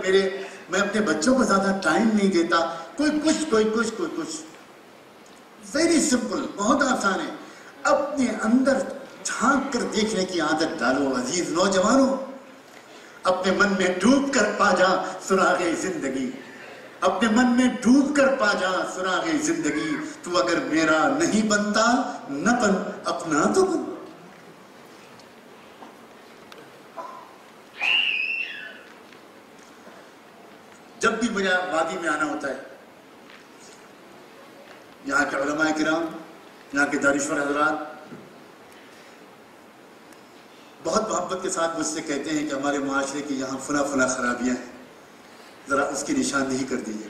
میں اپنے بچوں کو زیادہ ٹائم نہیں دیتا، کوئی کچھ۔ ویری سمپل، بہت آسان ہے. اپنے اندر جھانک کر دیکھنے کی عادت ڈالو عزیز نوجوانوں. اپنے من میں ڈوب کر پا جا سراغ زندگی، اپنے من میں ڈوب کر پا جا سراغ زندگی. تو اگر میرا نہیں بنتا نہ بن، اپنا تو بن. جب بھی مجھے وادی میں آنا ہوتا ہے، یہاں کے علماء کرام، یہاں کے دانشور حضرات بہت محبت کے ساتھ مجھ سے کہتے ہیں کہ ہمارے معاشرے کی یہاں فلاں فلاں خرابیاں ہیں، ذرا اس کی نشاندہی کر دیجیے.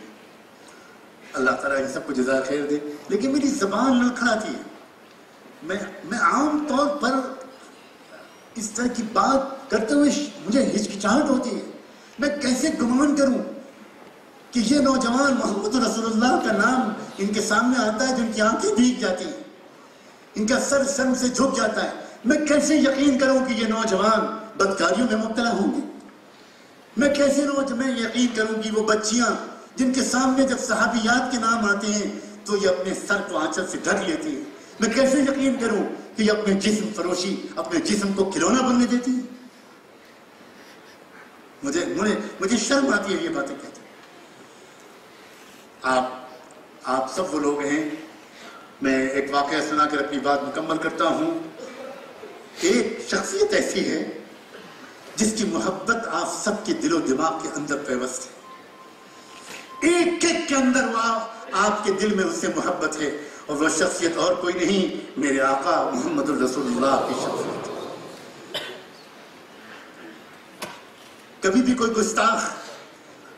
اللہ تعالیٰ یہ سب کو جزائے خیر دے. لیکن میری زبان لڑکھڑاتی ہے. میں عام طور پر اس طرح کی بات کرتے ہوئے مجھے ہچکچاہٹ ہوتی ہے. میں کیسے گمان کروں کہ یہ نوجوان محمد رسول اللہ کا نام ان کے سامنے آتا ہے جو ان کی آنکھیں بھیگ جاتی ہیں، ان کا سر شرم سے جھک جاتا ہے. میں کیسے یقین کروں کہ یہ نوجوان بدکاریوں میں مبتلا ہوں گے؟ میں کیسے میں یقین کروں کہ وہ بچیاں جن کے سامنے جب صحابیات کے نام آتے ہیں تو یہ اپنے سر کو آنچل سے ڈھک لیتی ہیں؟ میں کیسے یقین کروں کہ یہ اپنے جسم فروشی اپنے جسم کو کھلونا بننے دیتی ہیں؟ مجھے شرم آتی ہے یہ باتیں کہتے. آپ سب وہ لوگ ہیں. میں ایک واقعہ سنا کر اپنی بات مکمل کرتا ہوں. ایک شخصیت ایسی ہے جس کی محبت آپ سب کے دل و دماغ کے اندر پیوست ہے. ایک ایک کے اندر وہ آپ کے دل میں اس سے محبت ہے، اور وہ شخصیت اور کوئی نہیں، میرے آقا محمد الرسول اللہ کی شخصیت. کبھی بھی کوئی گستاخ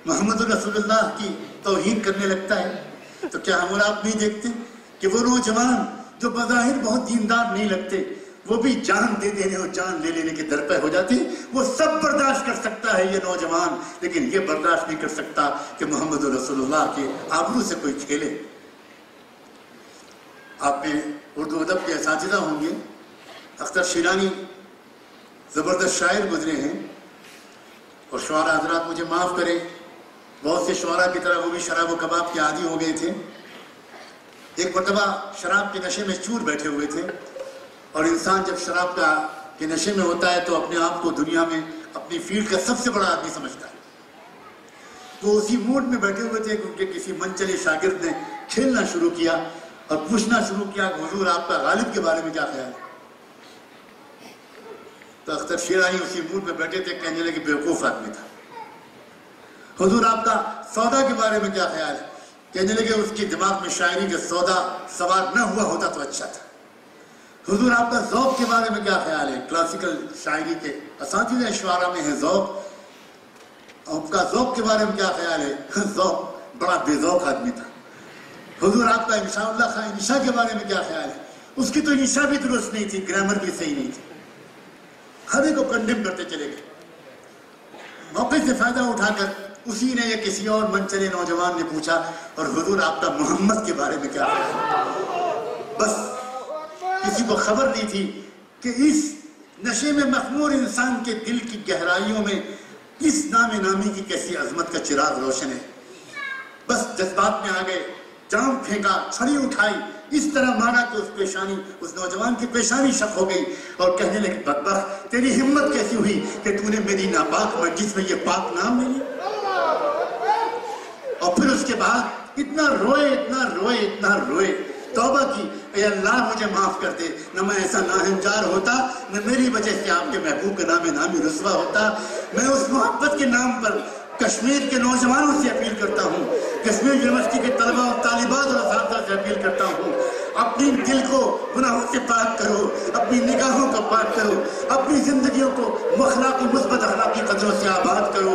محمد الرسول اللہ کی توہین کرنے لگتا ہے تو کیا ہم اور آپ نہیں دیکھتے کہ وہ نوجوان جو بظاہر بہت دیندار نہیں لگتے، وہ بھی جان دے دینے اور جان لے لینے کے درپے ہو جاتے ہیں. وہ سب برداشت کر سکتا ہے یہ نوجوان، لیکن یہ برداشت نہیں کر سکتا کہ محمد رسول اللہ کے آبرو سے کوئی کھیلے. آپ میں اردو ادب کے اساتذہ ہوں گے. اختر شیرانی زبردست شاعر گزرے ہیں، اور شعراء حضرات مجھے معاف کریں، بہت سے شعراء کی طرح وہ بھی شراب و کباب کے عادی ہو گئے تھے. ایک مرتبہ شراب کے نشے میں چور بیٹھے ہوئے تھے، اور انسان جب شراب کے نشے میں ہوتا ہے تو اپنے آپ کو دنیا میں اپنی فیلڈ کا سب سے بڑا آدمی سمجھتا ہے. وہ اسی موڈ میں بیٹھے ہوئے تھے کہ ان کے کسی منچلے شاگرد نے کھیلنا شروع کیا اور پوچھنا شروع کیا کہ حضور آپ کا غالب کے بارے میں کیا خیال ہے؟ تو اختر شیرانی اسی موڈ میں بیٹھے تھے، کہنے لگے بیوقوف آدمی تھا. حضور آپ کا سودا کے بارے میں کیا خیال ہے؟ کہنے لگے اس کی دماغ میں شاعری کا سودا سوار نہ ہوا ہوتا تو اچھا تھا. حضور آپ کا ذوق کے بارے میں کیا خیال ہے؟ کلاسیکل شاعری کے اساتذہ شعراء میں ہے ذوق. آپ کا ذوق کے بارے میں کیا خیال ہے؟ ذوق بڑا بے ذوق آدمی تھا. حضور آپ کا انشاء اللہ خان انشاء کے بارے میں کیا خیال ہے؟ اس کی تو انشاء بھی درست نہیں تھی، گرامر بھی صحیح نہیں تھی. ہر ایک کو کنڈیم کرتے چلے گئے. موقع سے فائدہ اٹھا کر اسی نے یا کسی اور منچلے نوجوان نے پوچھا، اور حضور آپ کا محمد کے بارے میں کیا خیال ہے؟ بس کسی کو خبر نہیں تھی کہ اس نشے میں مخمور انسان کے دل کی گہرائیوں میں اس نام نامی کی کیسی عظمت کا چراغ روشن ہے. بس جذبات میں آ گئے، جام پھینکا، چھڑی اٹھائی، اس طرح مارا کہ اس نوجوان کی پیشانی شق ہو گئی، اور کہنے لگے بدبخت تیری ہمت کیسی ہوئی کہ تو نے میری ناپاک مجلس میں یہ پاک نام لے لیا. اور پھر اس کے بعد اتنا روئے، توبہ کی، اے اللہ مجھے معاف کر دے، نہ میں ایسا ناہنجار ہوتا، نہ میری وجہ سے آپ کے محبوب کا نام نامی رسوا ہوتا. میں اس محبت کے نام پر کشمیر کے نوجوانوں سے اپیل کرتا ہوں، کشمیر یونیورسٹی کے طلبہ اور طالبات اور اساتذہ سے اپیل کرتا ہوں، اپنی دل کو گناہوں سے پاک کرو، اپنی نگاہوں کو پاک کرو، اپنی زندگیوں کو مثبت اخلاقی قدروں سے آباد کرو.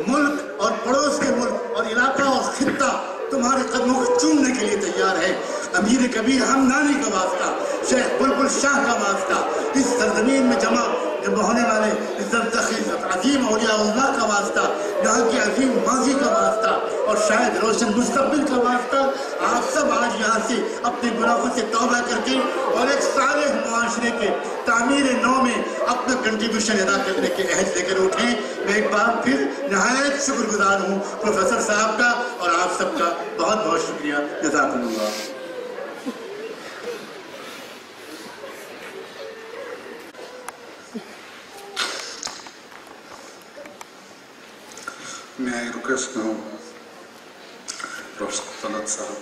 ملک اور پڑوس کے ملک اور علاقہ اور خطہ تمہارے قدموں کو چومنے کے لیے تیار ہے. امیر کبیر ہمدانی کا واسطہ، شیخ بلبل شاہ کا واسطہ، اس سرزمین میں جمع ہونے والے عظیم اولیاء اللہ کا واسطہ، یہاں کے عظیم ماضی کا واسطہ، اور شاید روشن مستقبل کا واسطہ، آپ سب آج یہاں سے اپنے گناہوں سے توبہ کر کے اور ایک صالح معاشرے کے تعمیر نو میں اپنا کنٹریبیوشن ادا کرنے کے عہد لے کر اٹھیں. میں ایک بار پھر نہایت شکر گزار ہوں پروفیسر صاحب کا، اور آپ سب کا بہت بہت شکریہ. جزاکم اللہ. May I request now Professor Talat Sahab,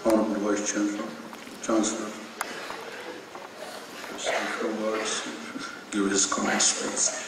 Honorable Vice Chancellor, to say a few words, give his comments, please.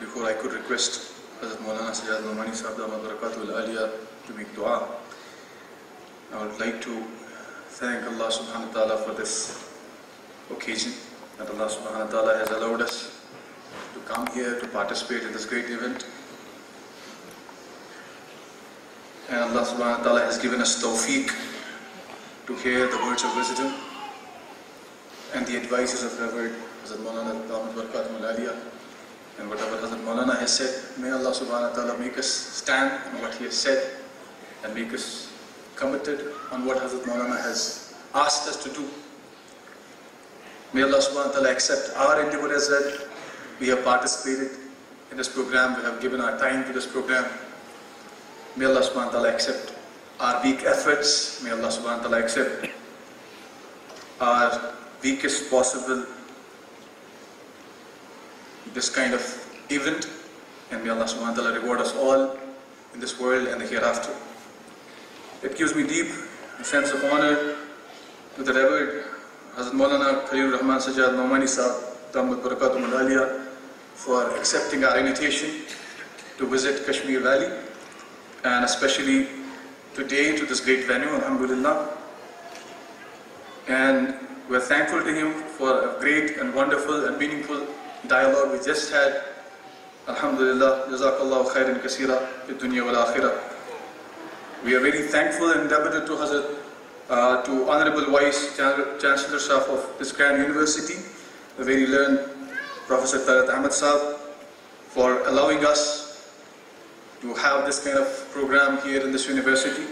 Before I could request Hazrat Maulana Sajjad Nomani Sahab Damat Barakatuhul Aliyah to make dua, I would like to thank Allah subhanahu wa ta'ala for this occasion, that Allah subhanahu wa ta'ala has allowed us to come here to participate in this great event. And Allah subhanahu wa ta'ala has given us tawfiq to hear the words of wisdom and the advices of Reverend Hazrat Maulana Damat Barakatuhul Aliyah. And whatever Hazrat Maulana has said, may Allah subhanahu wa ta'ala make us stand on what he has said and make us committed on what Hazrat Maulana has asked us to do. May Allah subhanahu wa ta'ala accept our endeavor as well. We have participated in this program, we have given our time to this program. May Allah subhanahu wa ta'ala accept our weak efforts. May Allah subhanahu wa ta'ala accept our weakest possible this kind of event, and may Allah subhanahu wa ta'ala reward us all in this world and the hereafter. It gives me deep sense of honor to the Reverend Hazrat Maulana Khalilur Rahman Sajjad Nomani Sahab Damat Barakatuhul Aliyah for accepting our invitation to visit Kashmir Valley, and especially today to this great venue, alhamdulillah. And we're thankful to him for a great and wonderful and meaningful dialogue we just had. Alhamdulillah, jazakallahu khairan kaseera fi dunya wal akhirah. We are very thankful and indebted to Hazrat, to Honorable Vice Chancellor Sahab of this grand university, the very learned Professor Talat Ahmed Sahab, for allowing us to have this kind of program here in this university.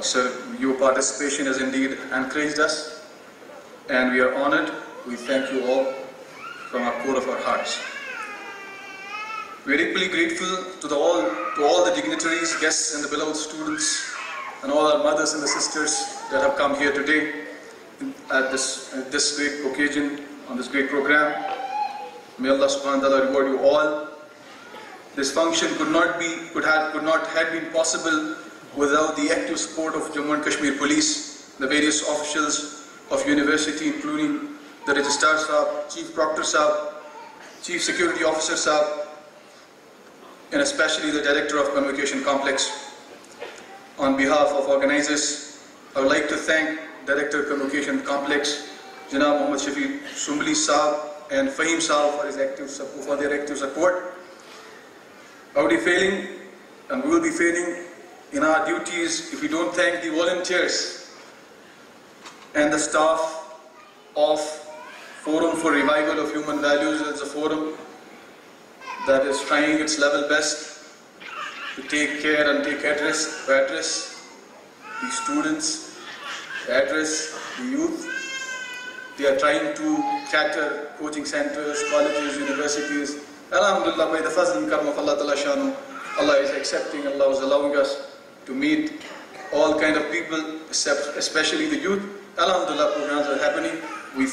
Sir, your participation has indeed encouraged us, and we are honored. We thank you all from our core of our hearts. We are equally grateful to all the dignitaries, guests, and the beloved students, and all our mothers and the sisters that have come here today at this great occasion, on this great program. May Allah subhanahu wa ta'ala reward you all. This function could not have been possible without the active support of Jammu and Kashmir Police, the various officials of university, including the Registrar Sahab, Chief Proctor Sahab, Chief Security Officer Sahab, and especially the Director of Convocation Complex. On behalf of organizers, I would like to thank Director Convocation Complex, Janab Muhammad Shafi Shumbli Sahab and Fahim Sahab for their active support. I would be failing, and we will be failing in our duties if we don't thank the volunteers and the staff of Forum for Revival of Human Values. It's a forum that is trying its level best to take care and take address the students, address the youth. They are trying to cater coaching centers, colleges, universities. Alhamdulillah, by the fazl and karma of Allah Ta'ala Shanu, Allah is accepting, Allah is allowing us to meet all kind of people, especially the youth. Alhamdulillah, programs are happening. We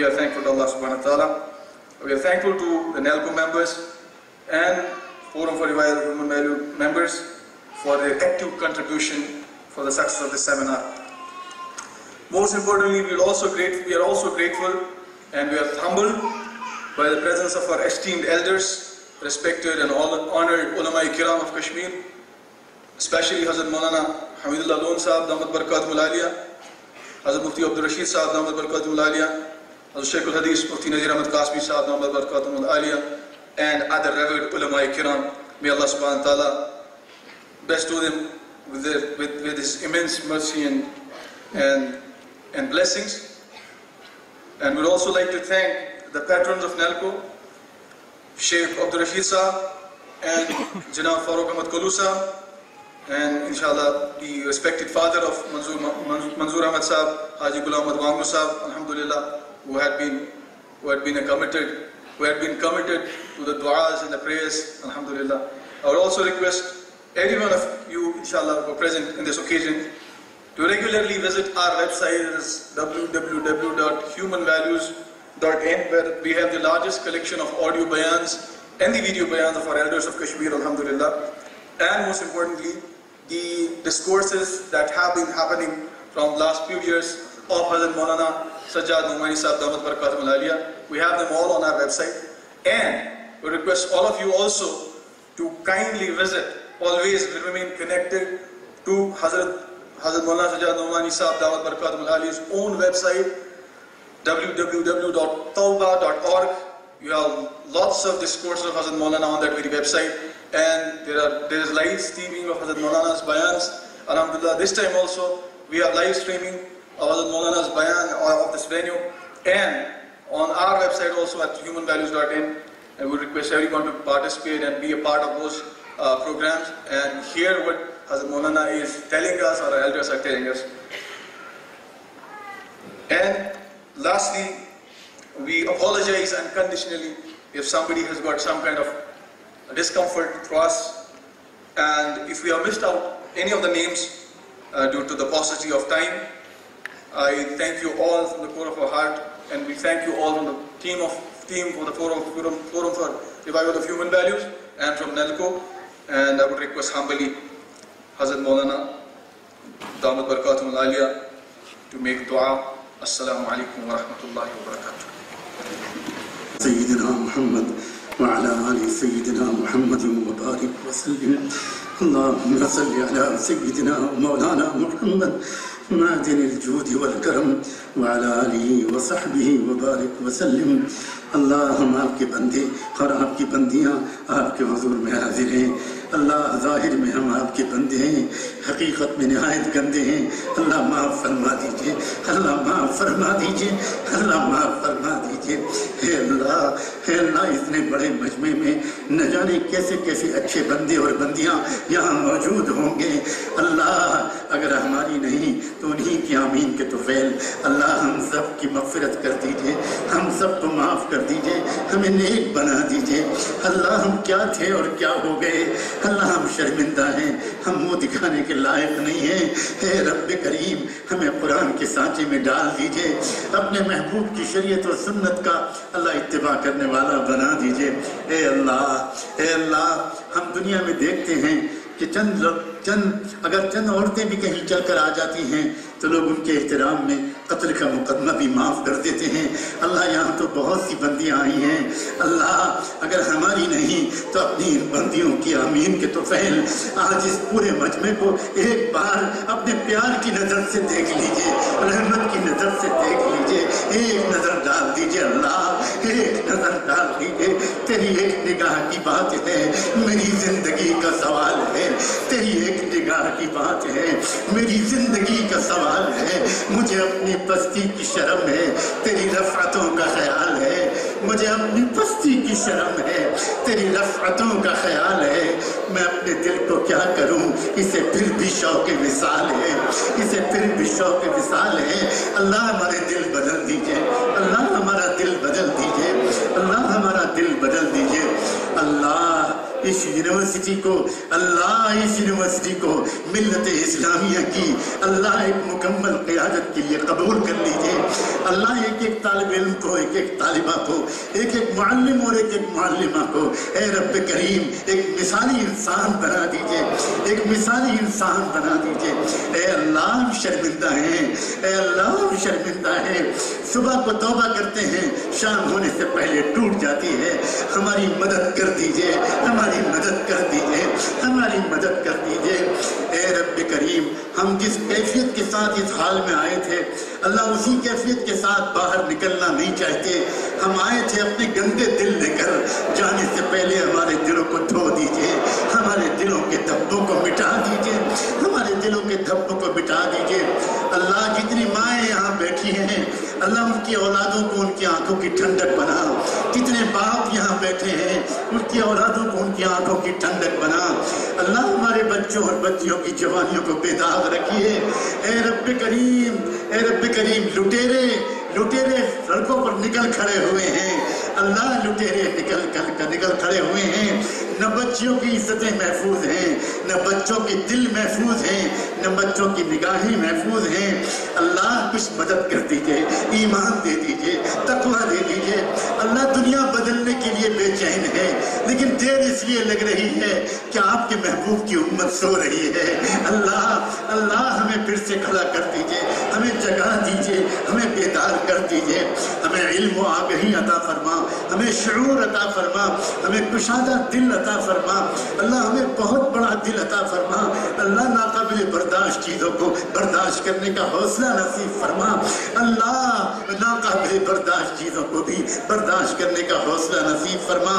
are thankful to Allah Subhanahu wa Ta'ala. We are thankful to the NELCO members and Forum for Revival of Human Value members for their active contribution for the success of this seminar. Most importantly, we are also grateful and we are humbled by the presence of our esteemed elders, respected and honored ulama kiram of Kashmir, especially Hazrat Maulana Hamidullah Lone Sahab, Damat Barakatul Aliyah, Hazrat Mufti Abdul Rashid Sahab, Damat Barakatul Aliyah, Hazrat Shaykh al-Hadith Mufti Nazir Ahmad Qasmi Sahab, Damat Barakatul Aliyah, and other revered ulama kiram. May Allah subhanahu wa ta'ala bestow them with His immense mercy and blessings. And we'd also like to thank the patrons of NELCO, Shaykh Abdul Rashid Sahab and Janab Farooq Ahmad Kalu Sahab, and inshallah the respected father of Manzoor Ahmad Sahab, Haji Ghulam Ahmad Wangu Sahab, alhamdulillah, who had been committed to the du'as and the prayers, alhamdulillah. I would also request every one of you, inshallah, who are present in this occasion, to regularly visit our website, www.humanvalues.in, where we have the largest collection of audio bayans and the video bayans of our elders of Kashmir, alhamdulillah. And most importantly, the discourses that have been happening from last few years of Hazrat Maulana Sajjad Numani Sahab Damat Barakatum Aliyah. We have them all on our website. And we request all of you also to kindly visit, always remain connected to Hazrat Maulana Sajjad Numani Sahab Damat Barakatum Aliyah's own website, www.tawbah.org. You have lots of discourses of Hazrat Maulana on that very website, and there is live streaming of Hazrat Maulana's bayans. Alhamdulillah, this time also we have live streaming of Hazrat Maulana's bayan of this venue, and on our website also at humanvalues.in. And we request everyone to participate and be a part of those programs and hear what Hazrat Maulana is telling us, or our elders are telling us. And lastly, we apologize unconditionally if somebody has got some kind of discomfort to us, and if we have missed out any of the names due to the paucity of time. I thank you all from the core of our heart, and we thank you all from the team for the Forum for Revival of Human Values and from NELCO. And I would request humbly Hazrat Maulana Damat Barakatum Aliyah to make dua. Assalamu alaikum wa rahmatullahi wa barakatuh. Sayyidina Muhammad wa ala ali Sayyidina Muhammadin wa barik wa sallim. Allahumma salli ala Sayyidina Maulana Muhammad معدن الجود والكرم وعلى آله وصحبه وبارك وسلم. اللہ ہم آپ کے بندے اور آپ کی بندیاں آپ کے حضور میں حاضر ہیں. اللہ ظاہر میں ہم آپ کے بندے ہیں, حقیقت میں نہایت گندے ہیں. اللہ معاف فرما دیجئے, اللہ معاف فرما دیجئے, اللہ معاف فرما دیجئے. اے اللہ اتنے بڑے مجمع میں نہ جانے کیسے کیسے اچھے بندے اور بندیاں یہاں موجود ہوں گے. اللہ اگر ہماری نہیں تو انہی کی آمین کے طفیل. اللہ ہم سب کی مغفرت کر دیجئے, ہم سب کو معاف کر دیجئے, ہمیں نیک بنا دیجئے. اللہ ہم کیا تھے اور کیا ہو گئے. اللہ ہم شرمندہ ہیں, ہم منہ دکھانے کے لائق نہیں ہیں. اے رب کریم ہمیں قرآن کے سانچے میں ڈال دیجئے, اپنے محبوب کی شریعت و سنت کا اللہ اتباع کرنے والا بنا دیجئے. اے اللہ ہم دنیا میں دیکھتے ہیں کہ چند اگر چند عورتیں بھی کہیں چل کر آ جاتی ہیں تو لوگ ان کے احترام میں قتل کا مقدمہ بھی معاف کر دیتے ہیں۔ اللہ یہاں تو بہت سی بندیاں آئی ہیں، اللہ اگر ہماری نہیں تو اپنی ان بندیوں کی آمین کے طفیل آج اس پورے مجمع کو ایک بار اپنے پیار کی نظر سے دیکھ لیجئے، رحمت کی نظر سے دیکھ لیجئے، ایک نظر ڈال دیجئے اللہ، ایک نظر ڈال دیجئے۔ تیری ایک نگاہ کی بات ہے میری زندگی کا سوال ہے، تیری ایک نگاہ کی بات ہے میری زندگی کا سوال ہے۔ مجھے اپنی پستی کی شرم ہے، تیری رفعتوں کا خیال ہے، مجھے اپنی پستی کی شرم ہے، تیری رفعتوں کا خیال ہے۔ میں اپنے دل کو کیا کروں، اسے پھر بھی شوق وصال ہے، اسے پھر بھی شوق وصال ہے۔ اللہ ہمارے دل بدل دیجئے، اللہ ہمارا دل بدل دیجئے، اللہ ہمارا دل بدل دیجئے۔ اللہ اس یونیورسٹی کو، اللہ اس یونیورسٹی کو ملت اسلامیہ کی اللہ ایک مکمل قیادت کے لیے قبول کر لیجئے۔ اللہ ایک ایک طالب علم کو، ایک ایک طالبہ کو، ایک ایک معلم اور ایک ایک معلمہ کو اے رب کریم ایک مثالی انسان بنا دیجئے، ایک مثالی انسان بنا دیجئے۔ اے اللہ ہم شرمندہ ہیں، اے اللہ ہم شرمندہ ہیں۔ صبح کو توبہ کرتے ہیں، شام ہونے سے پہلے ٹوٹ جاتی ہے۔ ہماری مدد کر دیجئے، ہماری مدد کر دیجئے، ہماری مدد کر دیجئے۔ اے رب کریم ہم جس کیفیت کے ساتھ اس حال میں آئے تھے اللہ اسی کیفیت کے ساتھ باہر نکلنا نہیں چاہتے۔ ہم آئے تھے اپنے گندے دل لے کر، جانے سے پہلے ہمارے دلوں کو دھو دیجئے، ہمارے دلوں کے دھبوں کو مٹا دیجئے، ہمارے دلوں کے دھبوں کو مٹا دیجئے۔ اللہ جتنی مائیں یہاں بیٹھی ہیں اللہ ان کی اولادوں کو ان کی آنکھوں کی ٹھنڈک بنا، کتنے باپ یہاں بیٹھے ہیں ان کی اولادوں کو ان کی آنکھوں کی ٹھنڈک بنا۔ اللہ ہمارے بچوں اور بچیوں کی جوانیوں کو بے داغ رکھیے۔ اے رب کریم، اے رب کریم لٹیرے سڑکوں پر نکل کھڑے ہوئے ہیں، اللہ لٹیرے نکل کھڑے ہوئے ہیں۔ نہ بچیوں کی عزتیں محفوظ ہیں، نہ بچوں کے دل محفوظ ہیں، نہ بچوں کی نگاہیں محفوظ ہیں۔ اللہ کچھ مدد کر دیجئے، ایمان دے دیجئے، تقویٰ دے دیجئے۔ اللہ دنیا بدلنے کے لیے بے چین ہے لیکن دیر اس لیے لگ رہی ہے کہ آپ کے محبوب کی امت سو رہی ہے۔ اللہ ہمیں پھر سے کھڑا کر دیجئے، ہمیں جگا دیجئے، ہمیں بیدار کر دیجئے، ہمیں علم و آگہی عطا فرما، ہمیں شعور عطا فرما، ہمیں کشادہ دل عطا فرما۔ اللہ ہمیں بہت بڑا دل عطا فرما۔ اللہ ناقابل برداشت چیزوں کو برداشت کرنے کا حوصلہ نصیب فرما۔ اللہ ناقابل برداشت چیزوں کو بھی برداشت کرنے کا حوصلہ نصیب فرما۔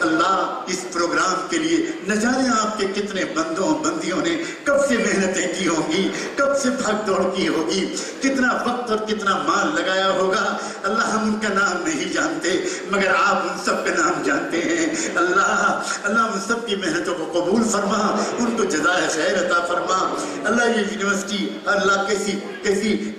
اللہ اس پروگرام کے لیے نہ جانے آپ کے کتنے بندوں بندیوں نے کب سے محنتیں کی ہوں گی، کب سے بھاگ دوڑ کی ہوگی، کتنا وقت اور کتنا مال لگایا ہوگا۔ اللہ ہم ان کا نام نہیں جانتے مگر آپ ان سب کا نام جانتے ہیں۔ اللہ ان سب کی محنتوں کو قبول فرما، ان کو جزائے خیر عطا فرما۔ اللہ یہ یونیورسٹی اللہ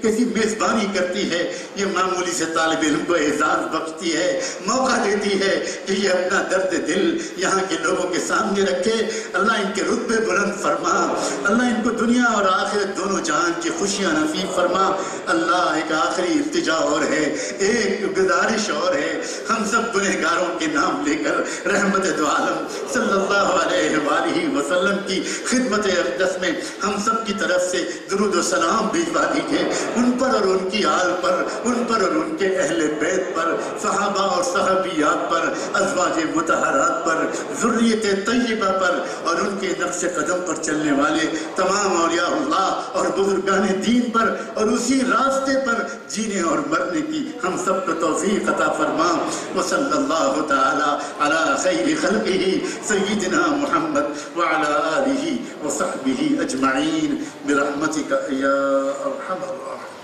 کیسی میزبانی کرتی ہے، یہ معمولی سے طالب علم کو اعزاز بخشتی ہے، موقع دیتی ہے کہ یہ اپنا درد دل یہاں کے لوگوں کے سامنے رکھے۔ اللہ ان کے رتبے بلند فرما، اللہ ان کو دنیا اور آخرت دونوں جہان کی خوشیاں نصیب فرما۔ اللہ ایک آخری التجا اور ہے، ایک گزارش اور ہے، ہم سب گنہگاروں کے نام لے کر رحمت دو عالم صلی اللہ علیہ وآلہ وسلم کی خدمت اقدس میں ہم سب کی طرف سے درود و سلام بھیجوا دیجئے ان پر اور ان کی آل پر، ان پر اور ان کے اہل بیت پر، صحابہ اور صحابیات پر، ازواج مطہرات پر، ذریت طیبہ پر اور ان کے نقش قدم پر چلنے والے تمام اولیاء اللہ اور بزرگان دین پر اور اسی راستے پر جینے اور مرنے کی ہم سب کو توفیق عطا فرما۔ وصلی اللہ تعالی علی خیر خلقہ سیدنا محمد وعلی آلہ وصحبہ اجمعین برحمتک یا ارحم الراحمین۔